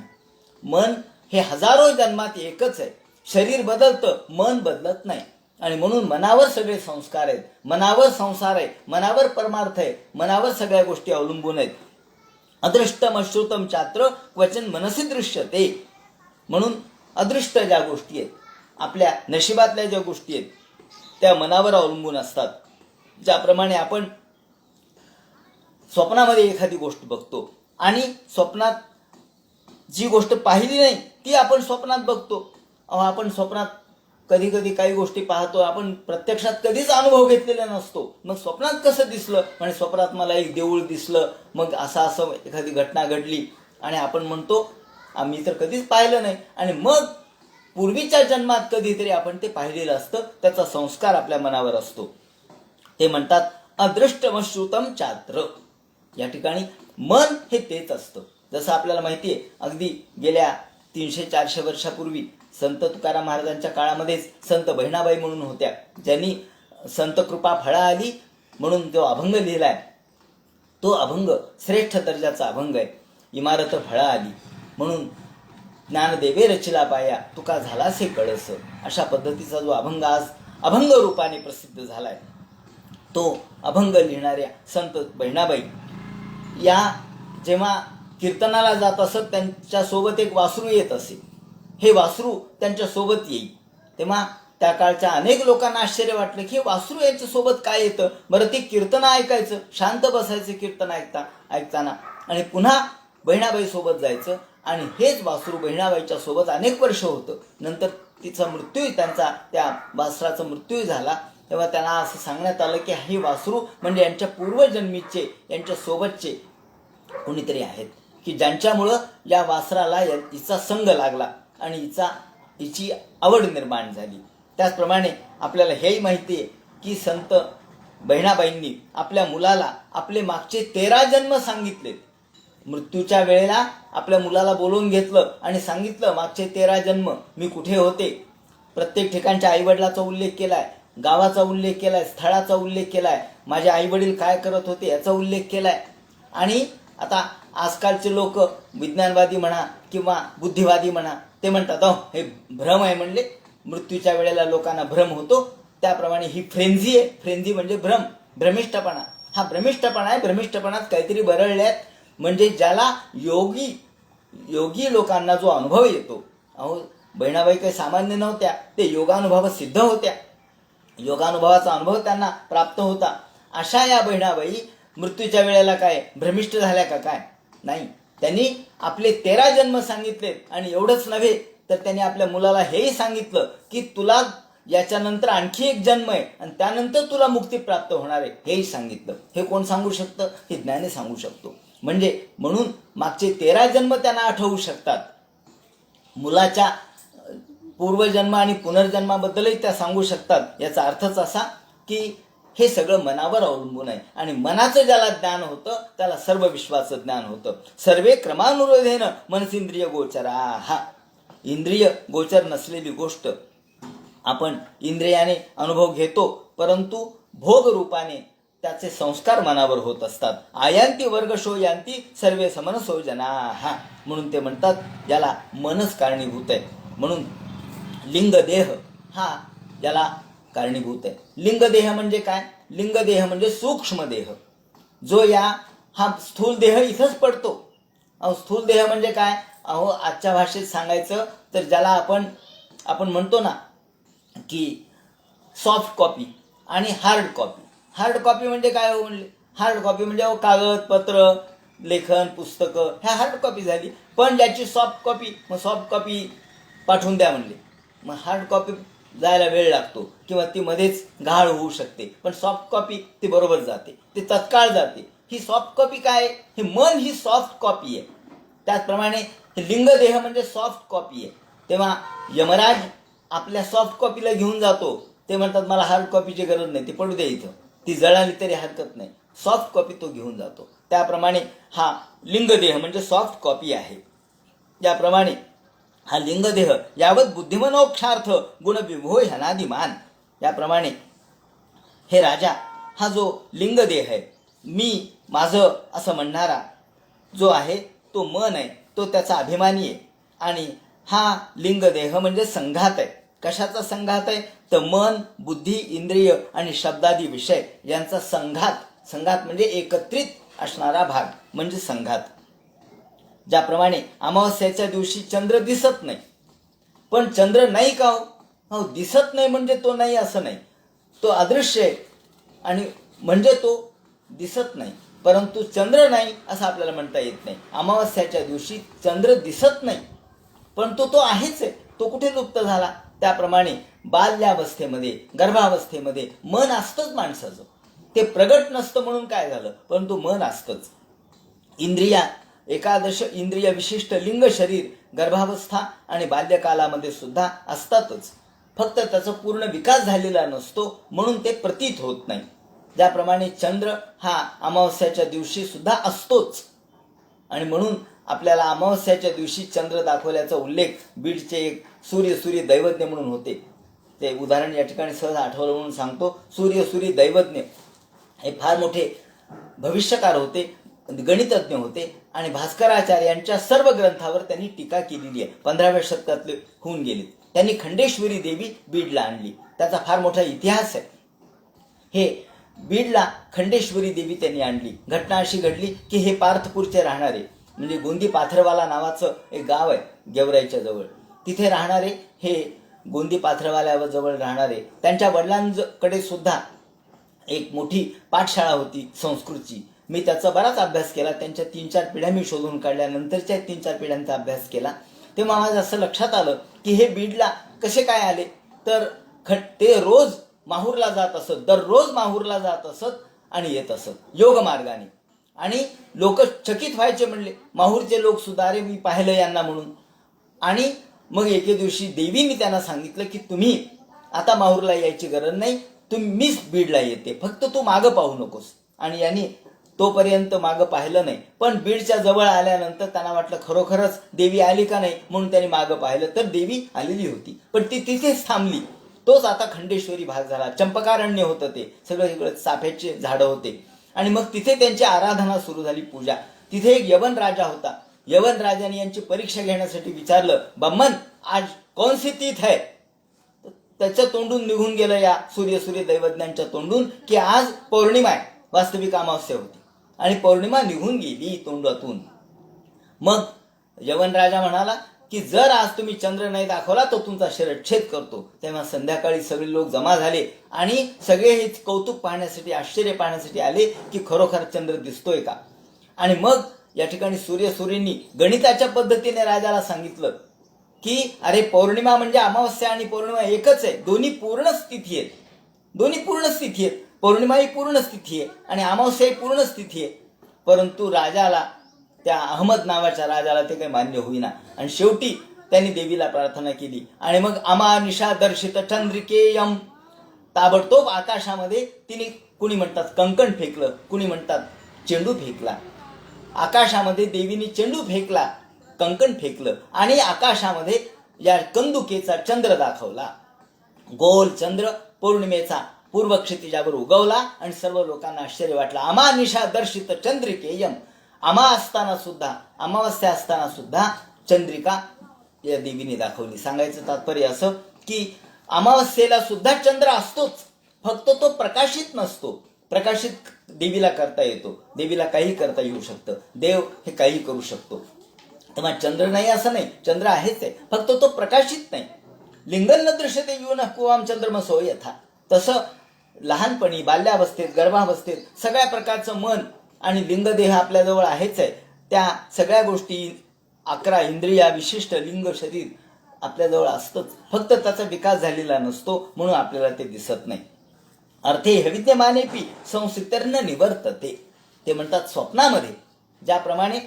मन हे हजारो जन्मात एकच आहे. शरीर बदलतं, मन बदलत नाही. आणि म्हणून मनावर सगळे संस्कार आहेत, मनावर संसार आहे, मनावर परमार्थ आहे, मनावर सगळ्या गोष्टी अवलंबून आहेत. अदृष्टम अश्रुतम चात्र क्वचन मनसी दृश्यते. म्हणून अदृष्ट ज्या गोष्टी आहेत, आपल्या नशिबातल्या ज्या गोष्टी आहेत त्या मनावर अवलंबून असतात. ज्याप्रमाणे आपण स्वप्नामध्ये एखादी गोष्ट बघतो आणि स्वप्नात जी गोष्ट पाहिली नाही ती आपण स्वप्नात बघतो. आपण स्वप्नात कधी कधी काही गोष्टी पाहतो, आपण प्रत्यक्षात कधीच अनुभव घेतलेला नसतो. मग स्वप्नात कसं दिसलं म्हणजे स्वप्नात मला एक देऊळ दिसलं, मग असं एखादी घटना घडली आणि आपण म्हणतो आम्ही तर कधीच पाहिलं नाही. आणि मग पूर्वीच्या जन्मात कधीतरी आपण ते पाहिलेलं असतं, त्याचा संस्कार आपल्या मनावर असतो. ते म्हणतात अदृष्टमश्रुतम चात्र. या ठिकाणी मन हे तेच असतं. जसं आपल्याला माहिती आहे, अगदी गेल्या 300-400 वर्षापूर्वी संत तुकाराम महाराजांच्या काळामध्येच संत बहिणाबाई म्हणून होत्या, ज्यांनी संत कृपा फळा आली म्हणून जो अभंग लिहिलाय तो अभंग श्रेष्ठ दर्जाचा अभंग आहे. इमारत फळा आली म्हणून ज्ञानदेवे रचिला पाया तुका झालासे कळस. अशा पद्धतीचा जो अभंग आज अभंग रूपाने प्रसिद्ध झालाय, तो अभंग लिहिणाऱ्या संत बहिणाबाई या जेव्हा कीर्तनाला जात असत त्यांच्या सोबत एक वासरू येत असे. हे वासरू त्यांच्या सोबत येईल तेव्हा त्या काळच्या अनेक लोकांना आश्चर्य वाटलं की हे वासरू यांच्या सोबत काय येतं. बरं ते कीर्तन ऐकायचं, शांत बसायचं कीर्तन ऐकताना आणि पुन्हा बहिणाबाई सोबत जायचं आणि हेच वासरू बहिणाबाईच्या सोबत अनेक वर्ष होतं. नंतर तिचा मृत्यू, त्यांचा त्या वासराचा मृत्यू झाला. तेव्हा त्यांना असं सांगण्यात आलं की हे वासरू म्हणजे यांच्या पूर्वजन्मीचे, यांच्या सोबतचे कोणीतरी आहेत की ज्यांच्यामुळं या वासराला हिचा संग लागला आणि हिची आवड निर्माण झाली. त्याचप्रमाणे आपल्याला हेही माहिती आहे की संत बहिणाबाईंनी आपल्या मुलाला आपले मागचे 13 जन्म सांगितले. मृत्यूच्या वेळेला आपल्या मुलाला बोलवून घेतलं आणि सांगितलं मागचे 13 जन्म मी कुठे होते. प्रत्येक ठिकाणच्या आईवडिलाचा उल्लेख केलाय, गावाचा उल्लेख केलाय, स्थळाचा उल्लेख केलाय, माझे आईवडील काय करत होते याचा उल्लेख केलाय. आणि आता आजकालचे लोक विज्ञानवादी म्हणा किंवा बुद्धिवादी म्हणा ते म्हणतात हे भ्रम आहे. म्हणले मृत्यूच्या वेळेला लोकांना भ्रम होतो त्याप्रमाणे ही फ्रेंझी आहे. फ्रेंझी म्हणजे भ्रमिष्ठपणा. हा भ्रमिष्ठपणा आहे. भ्रमिष्ठपणात काहीतरी बरळल्यात, म्हणजे ज्याला योगी लोकांना जो अनुभव येतो. अहो, बहिणाबाई काही सामान्य नव्हत्या, ते योगानुभव सिद्ध होत्या. योगानुभवाचा अनुभव त्यांना प्राप्त होता. अशा या बहिणाबाई मृत्यूच्या वेळेला काय भ्रमिष्ठ झाल्या का? काय नाही. त्यांनी आपले 13 जन्म सांगितले, आणि एवढंच नव्हे तर त्यांनी आपल्या मुलाला हेही सांगितलं की तुला याच्यानंतर आणखी एक जन्म आहे आणि त्यानंतर तुला मुक्ती प्राप्त होणार आहे, हेही सांगितलं. हे कोण सांगू शकतं? हे ज्ञानी सांगू शकतो. म्हणून मागचे 13 जन्म त्यांना आठवू शकतात. मुलाच्या पूर्वजन्म आणि पुनर्जन्माबद्दलही त्या सांगू शकतात. याचा अर्थच असा की हे सगळं मनावर अवलंबून आहे, आणि मनाचं ज्याला ज्ञान होतं त्याला सर्व विश्वाचं ज्ञान होतं. सर्वे क्रमानुरोधेन मनसेंद्रिय गोचरा. हा इंद्रिय गोचर नसलेली गोष्ट आपण इंद्रियाने अनुभव घेतो, परंतु भोग रूपाने त्याचे संस्कार मनावर होत असतात. आयांती वर्गशो यांती सर्वे समनसो जना. हा म्हणून ते म्हणतात याला मनच कारणीभूत आहे. म्हणून लिंगदेह हा याला कारणीभूत आहे. लिंगदेह म्हणजे काय? लिंगदेह म्हणजे सूक्ष्म देह, जो हा स्थूल देह इथंच पडतो. अहो, स्थूल देह म्हणजे काय? अहो, आजच्या भाषेत सांगायचं तर ज्याला आपण म्हणतो ना की सॉफ्ट कॉपी आणि हार्ड कॉपी. हार्ड कॉपी म्हणजे काय हो म्हणले? हार्ड कॉपी म्हणजे कागदपत्र, लेखन, पुस्तकं, ह्या हार्ड कॉपी झाली. पण ज्याची सॉफ्ट कॉपी, मग सॉफ्ट कॉपी पाठवून द्या म्हणले. मग हार्ड कॉपी जायला वेळ लागतो किंवा ती मध्येच गहाळ होऊ शकते, पण सॉफ्ट कॉपी ती बरोबर जाते, ती तत्काळ जाते. ही सॉफ्ट कॉपी काय? हे मन ही सॉफ्ट कॉपी आहे. त्याचप्रमाणे हे लिंगदेह म्हणजे सॉफ्ट कॉपी आहे. तेव्हा यमराज आपल्या सॉफ्ट कॉपीला घेऊन जातो. ते म्हणतात मला हार्ड कॉपीची गरज नाही, ती पडू दे इथं, ती जळाली तरी हरकत नाही. सॉफ्ट कॉपी तो घेऊन जातो. त्याप्रमाणे हा लिंगदेह म्हणजे सॉफ्ट कॉपी आहे. याप्रमाणे हा लिंगदेह यावत बुद्धिमनोक्षार्थ गुण विभो हनादिमान. याप्रमाणे हे राजा, हा जो लिंगदेह आहे, मी माझं असं म्हणणारा जो आहे तो मन आहे, तो त्याचा अभिमानी आहे. आणि हा लिंगदेह म्हणजे संघात आहे. कशाचा संघात आहे? तर मन, बुद्धी, इंद्रिय आणि शब्दादी विषय यांचा संघात म्हणजे एकत्रित असणारा भाग म्हणजे संघात. ज्याप्रमाणे अमावस्याच्या दिवशी चंद्र दिसत नाही, पण चंद्र नाही का हो? दिसत नाही म्हणजे तो नाही असं नाही, तो अदृश्य आहे, आणि म्हणजे तो दिसत नाही. परंतु चंद्र नाही असं आपल्याला म्हणता येत नाही. अमावस्याच्या दिवशी चंद्र दिसत नाही, पण तो आहेच आहे. तो कुठे लुप्त झाला? त्याप्रमाणे बाल्यावस्थेमध्ये, गर्भावस्थेमध्ये मन असतंच माणसाचं. ते प्रगट नसतं म्हणून काय झालं, परंतु मन असतंच. एकादश इंद्रिय विशिष्ट लिंग शरीर गर्भावस्था आणि बाल्यकालामध्ये सुद्धा असतातच. फक्त त्याचा पूर्ण विकास झालेला नसतो, म्हणून ते प्रतीत होत नाही. ज्याप्रमाणे चंद्र हा अमावस्याच्या दिवशी सुद्धा असतोच, आणि म्हणून आपल्याला अमावस्याच्या दिवशी चंद्र दाखवल्याचा उल्लेख बीडचे एक सूर्य दैवज्ञ म्हणून होते. ते उदाहरण या ठिकाणी सहज आठवलं म्हणून सांगतो. सूर्य दैवज्ञ हे फार मोठे भविष्यकार होते, गणितज्ञ होते, आणि भास्कराचार्यांच्या सर्व ग्रंथावर त्यांनी टीका केलेली आहे. 15व्या शतकातले होऊन गेले. त्यांनी खंडेश्वरी देवी बीडला आणली. त्याचा फार मोठा इतिहास आहे. हे बीडला खंडेश्वरी देवी त्यांनी आणली. घटना अशी घडली की हे पार्थपूरचे राहणारे, म्हणजे गोंदी पाथरवाला नावाचं एक गाव आहे गेवराईच्या जवळ, तिथे राहणारे हे गोंदी पाथरवाल्यावर जवळ राहणारे, त्यांच्या वडिलांकडे सुद्धा एक मोठी पाठशाळा होती संस्कृतची. मी त्याचा बराच अभ्यास केला. त्यांच्या 3-4 पिढ्या मी शोधून काढल्यानंतरच्या 3-4 पिढ्यांचा अभ्यास केला. तेव्हा माझं असं लक्षात आलं की हे बीडला कसे काय आले. तर ते रोज माहूरला जात असत, दररोज माहूरला जात असत आणि येत असत योग मार्गाने. आणि लोक चकित व्हायचे, म्हणले माहूरचे लोक सुद्धा, अरे मी पाहिलं यांना म्हणून. आणि मग एके दिवशी देवीने त्यांना सांगितलं की तुम्ही आता माहूरला यायची गरज नाही, मीच बीडला येते, फक्त तू मागं पाहू नकोस. आणि यांनी तोपर्यंत मागं पाहिलं नाही. पण बीडच्या जवळ आल्यानंतर त्यांना वाटलं खरोखरच देवी आली का नाही, म्हणून त्यांनी मागं पाहिलं तर देवी आलेली होती, पण ती तिथेच थांबली. तोच आता खंडेश्वरी भाग झाला. चंपकारण्य होतं ते सगळं, चाफ्याचे झाडं होते. आणि मग तिथे त्यांची आराधना सुरू झाली, पूजा. तिथे एक यवन राजा होता. यवन राजाने यांची परीक्षा घेण्यासाठी विचारलं, बम्मन आज कौन सी तीथ है? त्याच्या तोंडून निघून गेलं, या सूर्य दैवज्ञांच्या तोंडून, की आज पौर्णिमा आहे. वास्तविक अमावस्या होती आणि पौर्णिमा निघून गेली तोंडातून. मग यवन राजा म्हणाला की जर आज तुम्ही चंद्र नाही दाखवला तर तुमचा शिरच्छेद करतो. तेव्हा संध्याकाळी सगळे लोक जमा झाले आणि सगळे हे कौतुक पाहण्यासाठी, आश्चर्य पाहण्यासाठी आले की खरोखर चंद्र दिसतोय का. आणि मग या ठिकाणी सूर्यनी गणिताच्या पद्धतीने राजाला सांगितलं की अरे पौर्णिमा म्हणजे अमावस्या आणि पौर्णिमा एकच आहे, दोन्ही पूर्ण स्थिती आहेत, दोन्ही पूर्ण स्थिती आहेत. पौर्णिमा ही पूर्ण स्थिती आहे आणि अमावस्या ही पूर्ण स्थिती आहे. परंतु राजाला, त्या अहमद नावाच्या राजाला ते काही मान्य होईना आणि शेवटी त्यांनी देवीला प्रार्थना केली आणि मग अमानिशा दर्शित चंद्रिकेयम, ताबडतोब आकाशामध्ये तिने, कुणी म्हणतात कंकण फेकलं, कुणी म्हणतात चेंडू फेकला. आकाशामध्ये देवीने चेंडू फेकला, कंकण फेकलं आणि आकाशामध्ये या कंदुकेचा चंद्र दाखवला. गोल चंद्र पौर्णिमेचा पूर्व क्षितिजावर उगवला आणि सर्व लोकांना आश्चर्य वाटलं. अमानिशा दर्शित चंद्रिकेयम, अमावस्या असताना सुद्धा चंद्रिका या देवीने दाखवली. सांगायचं तात्पर्य असं की अमावस्येला सुद्धा चंद्र असतोच, फक्त तो प्रकाशित नसतो. प्रकाशित देवीला करता येतो, देवीला काही करता येऊ शकतं, देव हे काही करू शकतो. तेव्हा चंद्र नाही असं नाही, चंद्र आहेच आहे, फक्त तो प्रकाशित नाही. लिंगन न दृश्यते युन कुवाम चंद्रमसो यथा, तसं लहानपणी, बाल्यावस्थेत, गर्भावस्थेत सगळ्या प्रकारचं मन आणि लिंगदेह आपल्याजवळ आहेच आहे. त्या सगळ्या गोष्टी, 11 इंद्रिया विशिष्ट लिंग शरीर आपल्याजवळ असतंच, फक्त त्याचा विकास झालेला नसतो म्हणून आपल्याला ते दिसत नाही. अर्थे विद्यमानेपी संस्कृतर्न निवर्तते. ते म्हणतात स्वप्नामध्ये ज्याप्रमाणे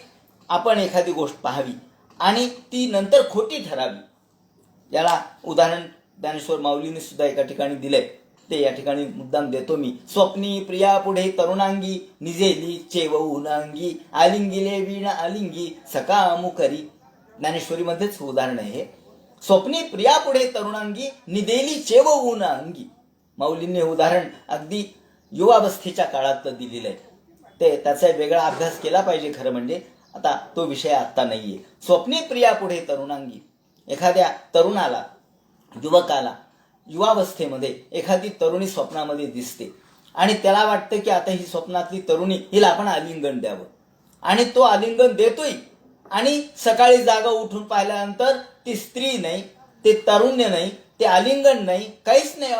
आपण एखादी गोष्ट पाहावी आणि ती नंतर खोटी ठरावी, याला उदाहरण ज्ञानेश्वर माऊलीने सुद्धा एका ठिकाणी दिलंय, ते या ठिकाणी मुद्दाम देतो मी. स्वप्नी प्रिया पुढे तरुणांगी, निजेली चेवऊन अंगी, आलिंगिले वीण आलिंगी सकामुकरी. ज्ञानेश्वरीमध्येच उदाहरण आहे हे. स्वप्नी प्रिया पुढे तरुणांगी, निदेली चेवऊन अंगी. माऊलींनी हे उदाहरण अगदी युवावस्थेच्या काळात दिलेलं आहे. ते त्याचा वेगळा अभ्यास केला पाहिजे खरं म्हणजे. आता तो विषय आत्ता नाहीये. स्वप्नी प्रिया पुढे तरुणांगी, एखाद्या तरुणाला, युवकाला युवावस्थेमध्ये एखादी तरुणी स्वप्नामध्ये दिसते आणि त्याला वाटतं की आता ही स्वप्नातली तरुणी, हिला आपण आलिंगन द्यावं, आणि तो आलिंगन देतोय आणि सकाळी जागा उठून पाहिल्यानंतर ती स्त्री नाही, ते तारुण्य नाही, ते आलिंगन नाही, काहीच नाही.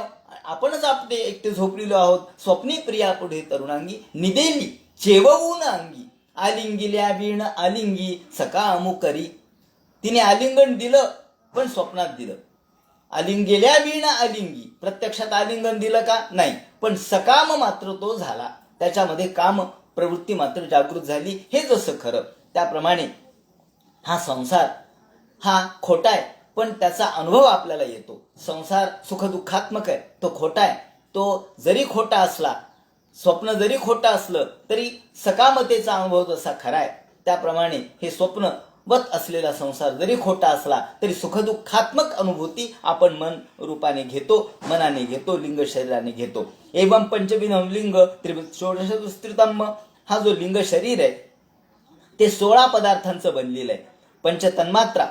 आपणच आपले एकटे झोपलेलो आहोत. स्वप्नी प्रिया पुढे तरुणांगी, निदेली चेवऊन अंगी, आलिंगिल्या वीण आलिंगी सकामुकरी. तिने आलिंगन दिलं पण स्वप्नात दिलं. आलिंगेल्या वीण आलिंगी, प्रत्यक्षात आलिंगन दिलं का? नाही, पण सकाम मात्र तो झाला, त्याच्यामध्ये काम प्रवृत्ती मात्र जागृत झाली. हे जसं खरं त्याप्रमाणे हा संसार हा खोटा आहे, पण त्याचा अनुभव आपल्याला येतो. संसार सुखदुःखात्मक आहे, तो खोटा आहे. तो जरी खोटा असला, स्वप्न जरी खोटं असलं तरी सकामतेचा अनुभव जसा खरा आहे, त्याप्रमाणे हे स्वप्नवत असलेला संसार जरी खोटा असला तरी सुखदुःखात्मक अनुभूती आपण मन रूपाने घेतो, मनाने घेतो, लिंग शरीराने घेतो. एवं पंचविधम लिंग षोडशस्तृतम, हा जो लिंग शरीर आहे ते 16 पदार्थांचं बनलेलं आहे. पंच तन्मात्रा,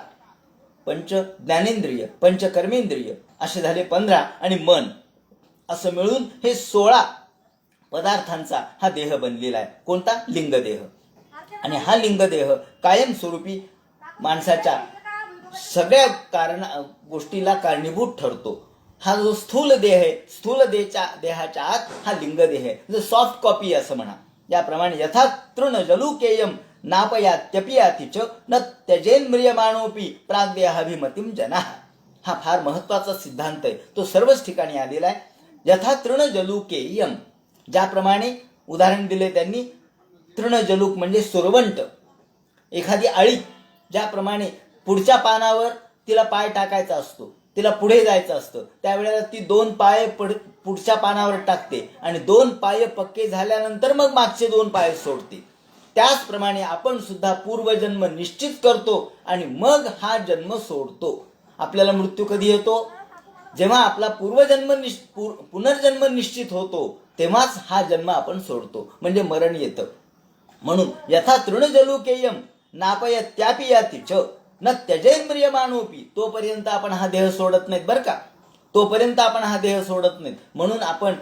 पंच ज्ञानेंद्रिय, पंच कर्मेंद्रिय असे झाले 15 आणि मन, असं मिळून हे 16 पदार्थांचा हा देह बनलेला आहे. कोणता? लिंगदेह. आणि हा लिंगदेह कायमस्वरूपी माणसाच्या सगळ्या गोष्टीला कारणीभूत ठरतो. हा जो स्थूल देह आहे, स्थूल देहाच्या आत हा लिंगदेह आहे, जो सॉफ्ट कॉपी असं म्हणा. याप्रमाणे यथा तृण जलुकेयम नापयात्यपियाति च न त्यजेन्म्रियमाणोपि प्राग्देहाभिमतिम जनाः. हा फार महत्वाचा सिद्धांत आहे, तो सर्वच ठिकाणी आलेला आहे. यथा तृण जलुकेयम, ज्याप्रमाणे उदाहरण दिले त्यांनी, तृणजलूक म्हणजे सुरवंट, एखादी आळी ज्याप्रमाणे पुढच्या पानावर तिला पाय टाकायचा असतो, तिला पुढे जायचं असतं, त्यावेळेला ती 2 पाय पुढच्या पानावर टाकते आणि 2 पाय पक्के झाल्यानंतर मग मागचे 2 पाय सोडते. त्याचप्रमाणे आपण सुद्धा पूर्वजन्म निश्चित करतो आणि मग हा जन्म सोडतो. आपल्याला मृत्यू कधी येतो? जेव्हा आपला पुनर्जन्म निश्चित होतो तेव्हाच हा जन्म आपण सोडतो, म्हणजे मरण येतं. म्हणून यथा तृणजलुकेयम नापयत्यापि याति च न त्यजेन्म्रियमाणोपि, तोपर्यंत आपण हा देह सोडत नाहीत बरं का. तोपर्यंत आपण हा देह सोडत नाहीत. म्हणून आपण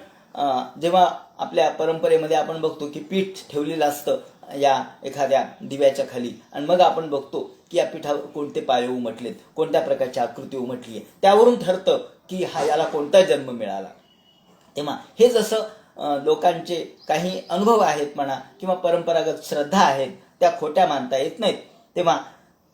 जेव्हा आपल्या परंपरेमध्ये आपण बघतो की पीठ ठेवलेलं असतं या एखाद्या दिव्याच्या खाली, आणि मग आपण बघतो की या पीठावर कोणते पाय उमटलेत, कोणत्या प्रकारची आकृती उमटली आहे, त्यावरून ठरतं की याला कोणता जन्म मिळाला. तेव्हा हे जसं लोकांचे काही अनुभव आहेत म्हणा किंवा परंपरागत श्रद्धा आहेत त्या खोट्या मानता येत नाहीत. तेव्हा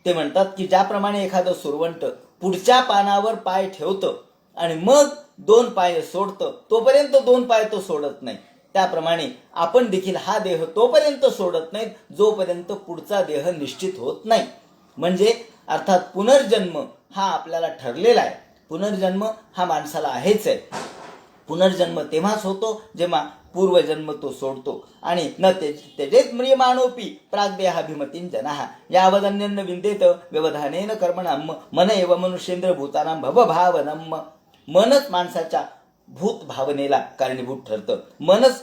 ते म्हणतात की ज्याप्रमाणे एखादं सुरवंट पुढच्या पानावर पाय ठेवतं आणि मग 2 पाय सोडतं, तोपर्यंत 2 पाय तो सोडत नाही, त्याप्रमाणे आपण देखील हा देह तोपर्यंत सोडत नाहीत जोपर्यंत पुढचा देह निश्चित होत नाही. म्हणजे अर्थात पुनर्जन्म हा आपल्याला ठरलेला आहे. पुनर्जन्म हा माणसाला आहेच आहे. पुनर्जन्म तेव्हाच होतो जेव्हा पूर्वजन्म तो सोडतो. आणि न त्यजेत म्रियमाणोपी प्राग्देहाभिमतीं जनाः यावदन्यन्न विंदेत व्यवधानेन कर्मणाम मन एव मनुष्येंद्र भूतानां भवभावनम. मनच माणसाच्या भूत भावनेला कारणीभूत ठरतं. मनच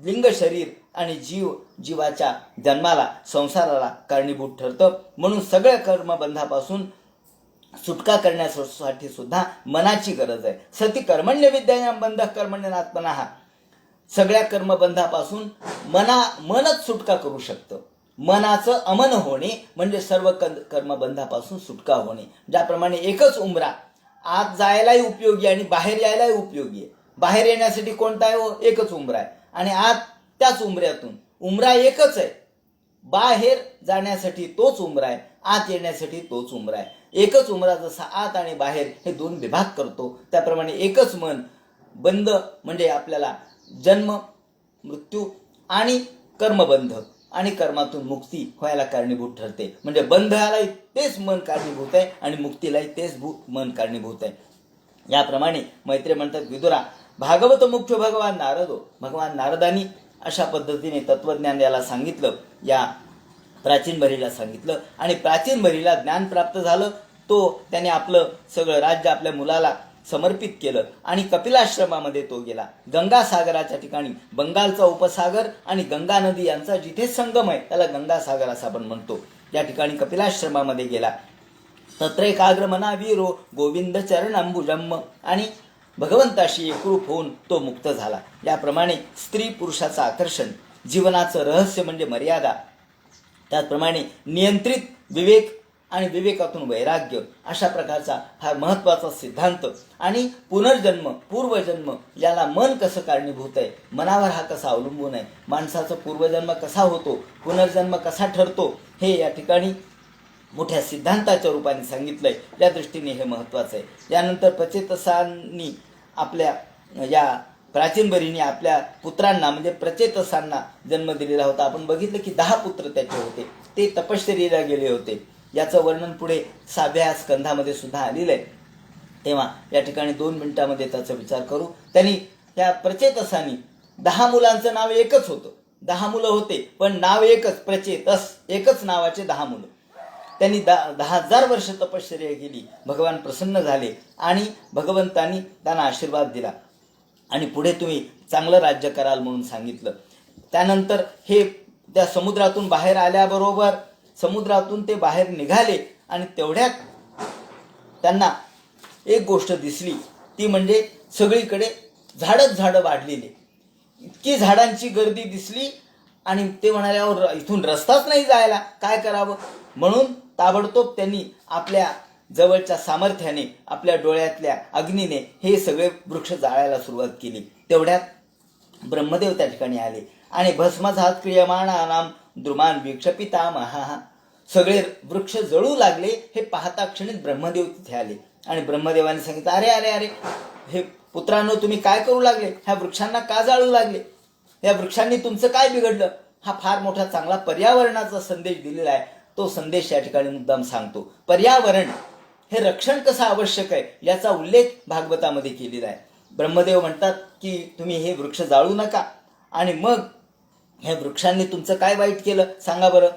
लिंग शरीर आणि जीवाच्या जन्माला संसाराला कारणीभूत ठरतं. म्हणून सगळ्या कर्मबंधापासून सुटका करण्यासाठी सुद्धा मनाची गरज आहे. सती कर्मण्य विद्यायां बंध कर्मण्यनात्मनः. सगळ्या कर्मबंधापासून मनच सुटका करू शकतं. मनाचं अमन होणे म्हणजे सर्व कर्मबंधापासून सुटका होणे. ज्याप्रमाणे एकच उंबरा आत जायलाही उपयोगी आणि बाहेर यायलाही उपयोगी आहे. बाहेर येण्यासाठी कोणता आहे? एकच उंबरा आहे. आणि आत त्याच उंबऱ्यातून उंबरा एकच आहे. बाहेर जाण्यासाठी तोच उंबरा आहे, आत येण्यासाठी तोच उंबरा आहे. एकच उंबरा जसा आत आणि बाहेर हे 2 विभाग करतो, त्याप्रमाणे एकच मन बंध म्हणजे आपल्याला जन्म मृत्यू आणि कर्मबंध आणि कर्मातून मुक्ती व्हायला कारणीभूत ठरते. म्हणजे बंधालाही तेच मन कारणीभूत आहे आणि मुक्तीलाही तेच मन कारणीभूत आहे. याप्रमाणे मैत्रेय म्हणतात, विदुरा भागवत मुख्य भगवान नारदो. भगवान नारदांनी अशा पद्धतीने तत्वज्ञान याला सांगितलं, या प्राचीन बरीला सांगितलं. आणि प्राचीन बरीला ज्ञान प्राप्त झालं. त्याने आपलं सगळं राज्य आपल्या मुलाला समर्पित केलं आणि कपिलाश्रमामध्ये तो गेला. गंगासागराच्या ठिकाणी, बंगालचा उपसागर आणि गंगा नदी यांचा जिथे संगम आहे त्याला गंगासागर असं आपण म्हणतो, या ठिकाणी कपिलाश्रमामध्ये गेला. तत्र एकाग्र मना वीरो गोविंद चरण अंबुजम. आणि भगवंताशी एकरूप होऊन तो मुक्त झाला. याप्रमाणे स्त्री पुरुषाचं आकर्षण, जीवनाचं रहस्य म्हणजे मर्यादा, त्याचप्रमाणे नियंत्रित विवेक आणि विवेकातून वैराग्य, अशा प्रकारचा फार महत्त्वाचा सिद्धांत. आणि पुनर्जन्म पूर्वजन्म याला मन कसं कारणीभूत आहे, मनावर हा कसा अवलंबून आहे, माणसाचा पूर्वजन्म कसा होतो, पुनर्जन्म कसा ठरतो, हे या ठिकाणी मोठ्या सिद्धांताच्या रूपाने सांगितलंय. या दृष्टीने हे महत्त्वाचं आहे. यानंतर प्रचेतसांनी आपल्या या प्राचीन बरीने आपल्या पुत्रांना म्हणजे प्रचेतसांना जन्म दिलेला होता. आपण बघितलं की 10 पुत्र त्याचे होते. ते तपश्चर्येला गेले होते. याचं वर्णन पुढे 6व्या स्कंधामध्ये सुद्धा आलेलं आहे. तेव्हा या ठिकाणी 2 मिनिटांमध्ये त्याचा विचार करू. त्यांनी त्या प्रचेतसांनी 10 मुलांचं नाव एकच होतं. 10 मुलं होते पण नाव एकच, प्रचेतस, एकच नावाचे 10 मुलं. त्यांनी 10,000 वर्ष तपश्चर्या केली. भगवान प्रसन्न झाले आणि भगवंतांनी त्यांना आशीर्वाद दिला आणि पुढे तुम्ही चांगलं राज्य कराल म्हणून सांगितलं. त्यानंतर हे त्या समुद्रातून बाहेर आल्याबरोबर समुद्रातून ते बाहेर निघाले आणि तेवढ्यात त्यांना एक गोष्ट दिसली, ती म्हणजे सगळीकडे झाडं वाढलेली. इतकी झाडांची गर्दी दिसली आणि ते म्हणाले, अहो इथून रस्ताच नाही जायला, काय करावं. म्हणून ताबडतोब त्यांनी आपल्या जवळच्या सामर्थ्याने, आपल्या डोळ्यातल्या अग्नीने हे सगळे वृक्ष जाळायला सुरुवात केली. तेवढ्यात ब्रह्मदेव त्या ठिकाणी आले आणि भस्मसात क्रियमाणानाम द्रुमान वीक्ष पितामहः. सगळे वृक्ष जळू लागले. हे पाहता क्षणीच ब्रह्मदेव तिथे आले आणि ब्रह्मदेवाने सांगितलं, अरे अरे अरे हे पुत्रांनो, तुम्ही काय करू लागले, ह्या वृक्षांना का जाळू लागले, या वृक्षांनी तुमचं काय बिघडलं. हा फार मोठा चांगला पर्यावरणाचा संदेश दिलेला आहे. तो संदेश या ठिकाणी मुद्दाम सांगतो. पर्यावरण हे रक्षण कसं आवश्यक आहे याचा उल्लेख भागवतामध्ये केलेला आहे. ब्रह्मदेव म्हणतात की तुम्ही हे वृक्ष जाळू नका. आणि मग ह्या वृक्षांनी तुमचं काय वाईट केलं सांगा बरं.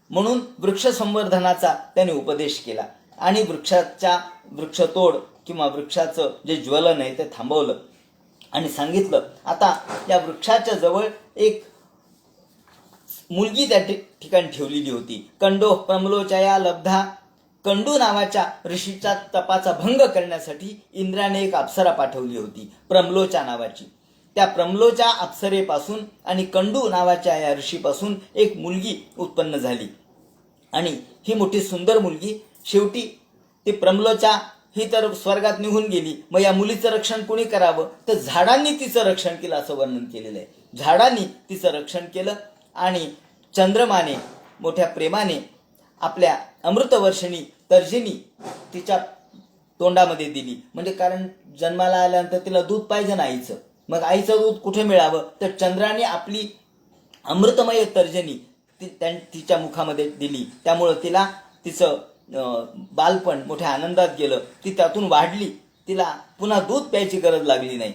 म्हणून वृक्ष संवर्धनाचा त्याने उपदेश केला आणि वृक्षतोड किंवा वृक्षाचं जे ज्वलन आहे ते थांबवलं आणि सांगितलं, आता या वृक्षाच्या जवळ एक मुलगी त्या ठिकाणी ठेवलेली होती. कंडो प्रमलोचया लब्धा कंडू नावाच्या ऋषीच्या तपाचा भंग करण्यासाठी इंद्राने एक अप्सरा पाठवली होती, प्रमलोचा नावाची. त्या प्रमलोच्या अप्सरेपासून आणि कंडू नावाच्या या ऋषीपासून एक मुलगी उत्पन्न झाली. आणि ही मोठी सुंदर मुलगी शेवटी ती प्रमलोचा ही तर स्वर्गात निघून गेली. मग या मुलीचं रक्षण कोणी करावं, तर झाडांनी तिचं रक्षण केलं असं वर्णन केलेलं आहे. झाडांनी तिचं रक्षण केलं आणि चंद्रमाने मोठ्या प्रेमाने आपल्या अमृतवर्षिणी तर्जिनी तिच्या तोंडामध्ये दिली. म्हणजे कारण जन्माला आल्यानंतर तिला दूध पाहिजे ना आईचं. मग आईचं दूध कुठे मिळावं, तर चंद्राने आपली अमृतमय तर्जनी तिच्या मुखामध्ये दिली. त्यामुळं तिला तिचं बालपण मोठ्या आनंदात गेलं. ती त्यातून वाढली, तिला पुन्हा दूध प्यायची गरज लागली नाही.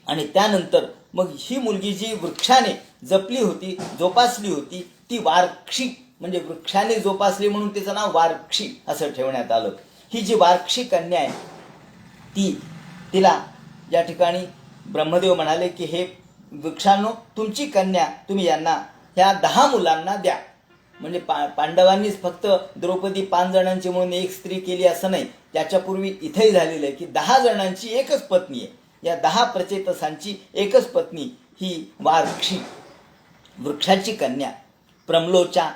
आणि त्यानंतर मग ही मुलगी जी वृक्षाने जपली होती, जोपासली होती, ती वार्क्षी म्हणजे वृक्षाने जोपासली म्हणून तिचं नाव वार्क्षी असं ठेवण्यात आलं. ही जी वार्क्षी कन्या आहे तिला या ठिकाणी ब्रह्मदेव म्हणाले की हे वृक्षांनो, तुमची कन्या तुम्ही यांना ह्या 10 मुलांना द्या. म्हणजे पांडवांनीच फक्त द्रौपदी 5 जणांची म्हणून एक स्त्री केली असं नाही. त्याच्यापूर्वी इथेही झालेलं आहे की 10 जणांची एकच पत्नी आहे. या 10 प्रचेतसांची एकच पत्नी ही वार्क्षी वृक्षाची कन्या प्रमलोच्या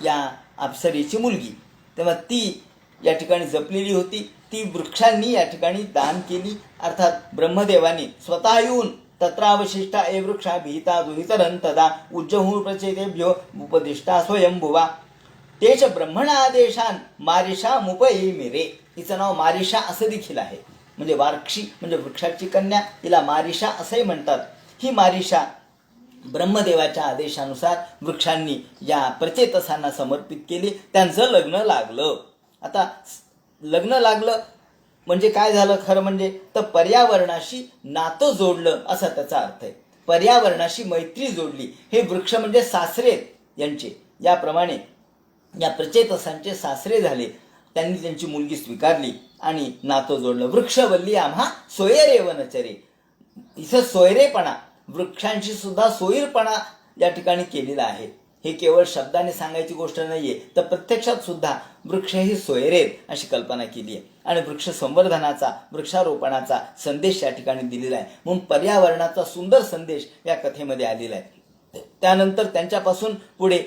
या अप्सरेची मुलगी. तेव्हा ती या ठिकाणी जपलेली होती. ती वृक्षांनी या ठिकाणी दान केली. अर्थात ब्रह्मदेवाने स्वतः येऊन तत्रावशिष्टा ए वृक्षा भीता दुहितरं तदा उज्जहूर प्रचेतेभ्यो उपदिष्टा स्वयंभुवा तेच ब्रह्मणा आदेशान मारिषा मुपयी मिरे. तिचं नाव मारिषा असं देखील आहे. म्हणजे वार्क्षी म्हणजे वृक्षाची कन्या, तिला मारिषा असंही म्हणतात. ही मारिषा ब्रह्मदेवाच्या आदेशानुसार वृक्षांनी या प्रचेतसांना समर्पित केली. त्यांचं लग्न लागलं. आता लग्न लागलं म्हणजे काय झालं, खरं म्हणजे तर पर्यावरणाशी नातं जोडलं असा त्याचा अर्थ आहे. पर्यावरणाशी मैत्री जोडली. हे वृक्ष म्हणजे सासरे यांचे. याप्रमाणे या प्रचेतसांचे सासरे झाले. त्यांनी त्यांची मुलगी स्वीकारली आणि नातं जोडलं. वृक्षवल्ली आम्हा सोयरे वनचरे. इथं सोयरेपणा, वृक्षांशी सुद्धा सोयीरपणा या ठिकाणी केलेला आहे. हे केवळ शब्दाने सांगायची गोष्ट नाहीये, तर प्रत्यक्षात सुद्धा वृक्ष ही सोयरेत अशी कल्पना केली आहे. आणि वृक्ष संवर्धनाचा, वृक्षारोपणाचा संदेश या ठिकाणी दिलेला आहे. म्हणून पर्यावरणाचा सुंदर संदेश या कथेमध्ये आलेला आहे. त्यानंतर त्यांच्यापासून पुढे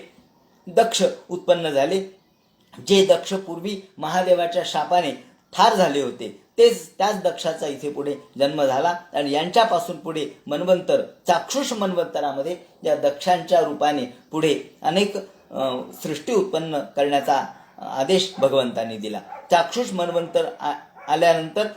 दक्ष उत्पन्न झाले. जे दक्ष पूर्वी महादेवाच्या शापाने ठार झाले होते, त्याच दक्षाचा इथे पुढे जन्म झाला. आणि यांच्यापासून पुढे मन्वंतर, चाक्षुष मन्वंतरामध्ये या दक्षांच्या रूपाने पुढे अनेक सृष्टी उत्पन्न करण्याचा आदेश भगवंतांनी दिला. चाक्षुष मन्वंतर आल्यानंतर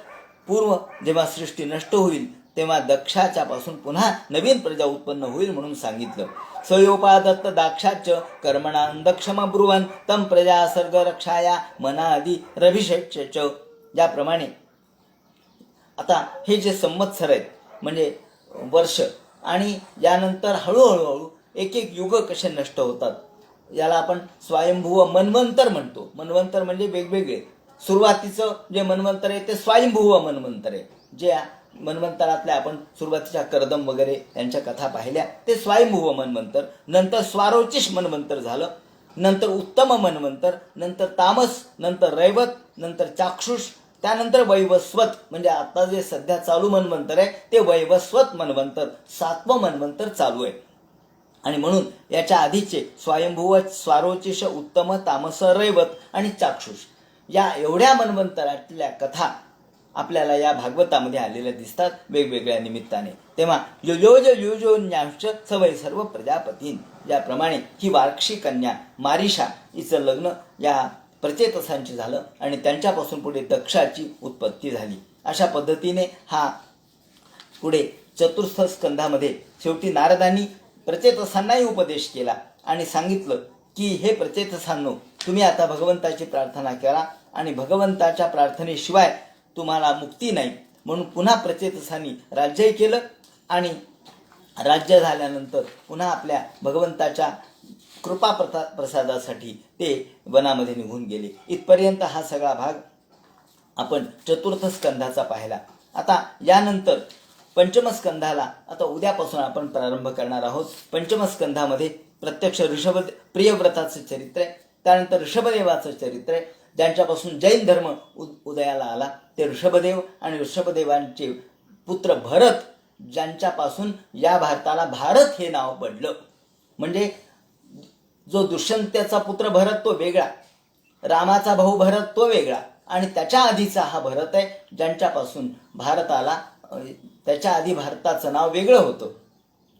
पूर्व जेव्हा सृष्टी नष्ट होईल तेव्हा दक्षाच्या पासून पुन्हा नवीन प्रजा उत्पन्न होईल म्हणून सांगितलं. स्वयोपादत्त दाक्षाच कर्मणा दक्षम ब्रुवन तम प्रजा सर्ग रक्षाया मनादी रभिषेच. ज्याप्रमाणे आता हे जे संवत्सर आहेत म्हणजे वर्ष, आणि यानंतर हळूहळू एक एक युग कसे नष्ट होतात, याला आपण स्वयंभुव मन्वंतर म्हणतो. मन्वंतर म्हणजे वेगवेगळे. सुरुवातीचं जे मन्वंतर आहे ते स्वयंभुव मन्वंतर आहे. जे मन्वंतरातल्या आपण सुरुवातीच्या कर्दम वगैरे यांच्या कथा पाहिल्या ते स्वयंभुव मन्वंतर. नंतर स्वारोचिष मन्वंतर झालं, नंतर उत्तम मन्वंतर, नंतर तामस, नंतर रैवत, नंतर चाक्षुष, त्यानंतर वैवस्वत. म्हणजे आता जे सध्या चालू मन्वंतर आहे ते वैवस्वत मन्वंतर, 7वं मन्वंतर चालू आहे. आणि म्हणून याच्या आधीचे स्वयंभुव, स्वारोचिष, उत्तम, तामस, रैवत आणि चाक्षुष या एवढ्या मन्वंतरातल्या कथा आपल्याला या भागवतामध्ये आलेल्या दिसतात वेगवेगळ्या निमित्ताने. तेव्हा योजो योजोन्यांश सवय सर्व प्रजापतीन. ज्याप्रमाणे ही वार्क्षी कन्या मारिषा हिचं लग्न या प्रचेतसांची झालं आणि त्यांच्यापासून पुढे दक्षाची उत्पत्ती झाली. अशा पद्धतीने हा पुढे चतुर्थ स्कंधामध्ये शेवटी नारदांनी प्रचेतसांनाही उपदेश केला आणि सांगितलं की हे प्रचेतसांनो, तुम्ही आता भगवंताची प्रार्थना करा आणि भगवंताच्या प्रार्थनेशिवाय तुम्हाला मुक्ती नाही. म्हणून पुन्हा प्रचेतसांनी राज्यही केलं आणि राज्य झाल्यानंतर पुन्हा आपल्या भगवंताच्या कृपा प्रसादासाठी ते वनामध्ये निघून गेले. इथपर्यंत हा सगळा भाग आपण चतुर्थ स्कंधाचा पाहिला. आता यानंतर पंचम स्कंधाला आता उद्यापासून आपण प्रारंभ करणार आहोत. पंचम स्कंधामध्ये प्रत्यक्ष प्रियव्रताचं चरित्र आहे, त्यानंतर ऋषभदेवाचं चरित्र आहे, ज्यांच्यापासून जैन धर्म उदयाला आला ते ऋषभदेव आणि ऋषभदेवांचे पुत्र भरत, ज्यांच्यापासून या भारताला भारत हे नाव पडलं. म्हणजे जो दुष्यंताचा पुत्र भरत तो वेगळा, रामाचा भाऊ भरत तो वेगळा, आणि त्याच्या आधीचा हा भरत आहे ज्यांच्यापासून भारताला, त्याच्या आधी भारताचं नाव वेगळं होतं.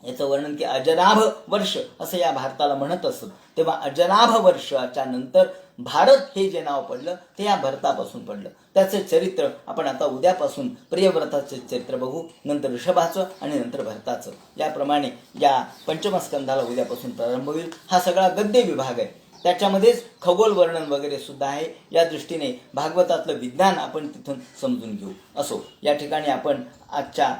याचं वर्णन की अजनाभ वर्ष असं या भारताला म्हणत असत. तेव्हा अजनाभ वर्षाच्या नंतर भारत हे जे नाव पडलं ते या भरतापासून पडलं. त्याचं चरित्र आपण आता उद्यापासून प्रियव्रताचे चरित्र बघू, नंतर ऋषभाचं आणि नंतर भरताचं. याप्रमाणे या पंचमस्कंधाला उद्यापासून प्रारंभ होईल. हा सगळा गद्य विभाग आहे, त्याच्यामध्येच खगोल वर्णन वगैरे सुद्धा आहे. या दृष्टीने भागवतातलं विज्ञान आपण तिथून समजून घेऊ. असो, या ठिकाणी आपण आजच्या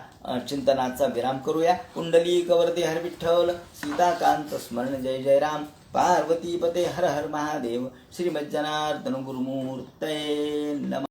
चिंतनाचा विराम करूया. कुंडली कवरते हर विठ्ठल, सीताकांत स्मरण जय जय राम, पार्वती पते हर हर महादेव, श्रीमज्जनार्दन गुरुमूर्तये नमः.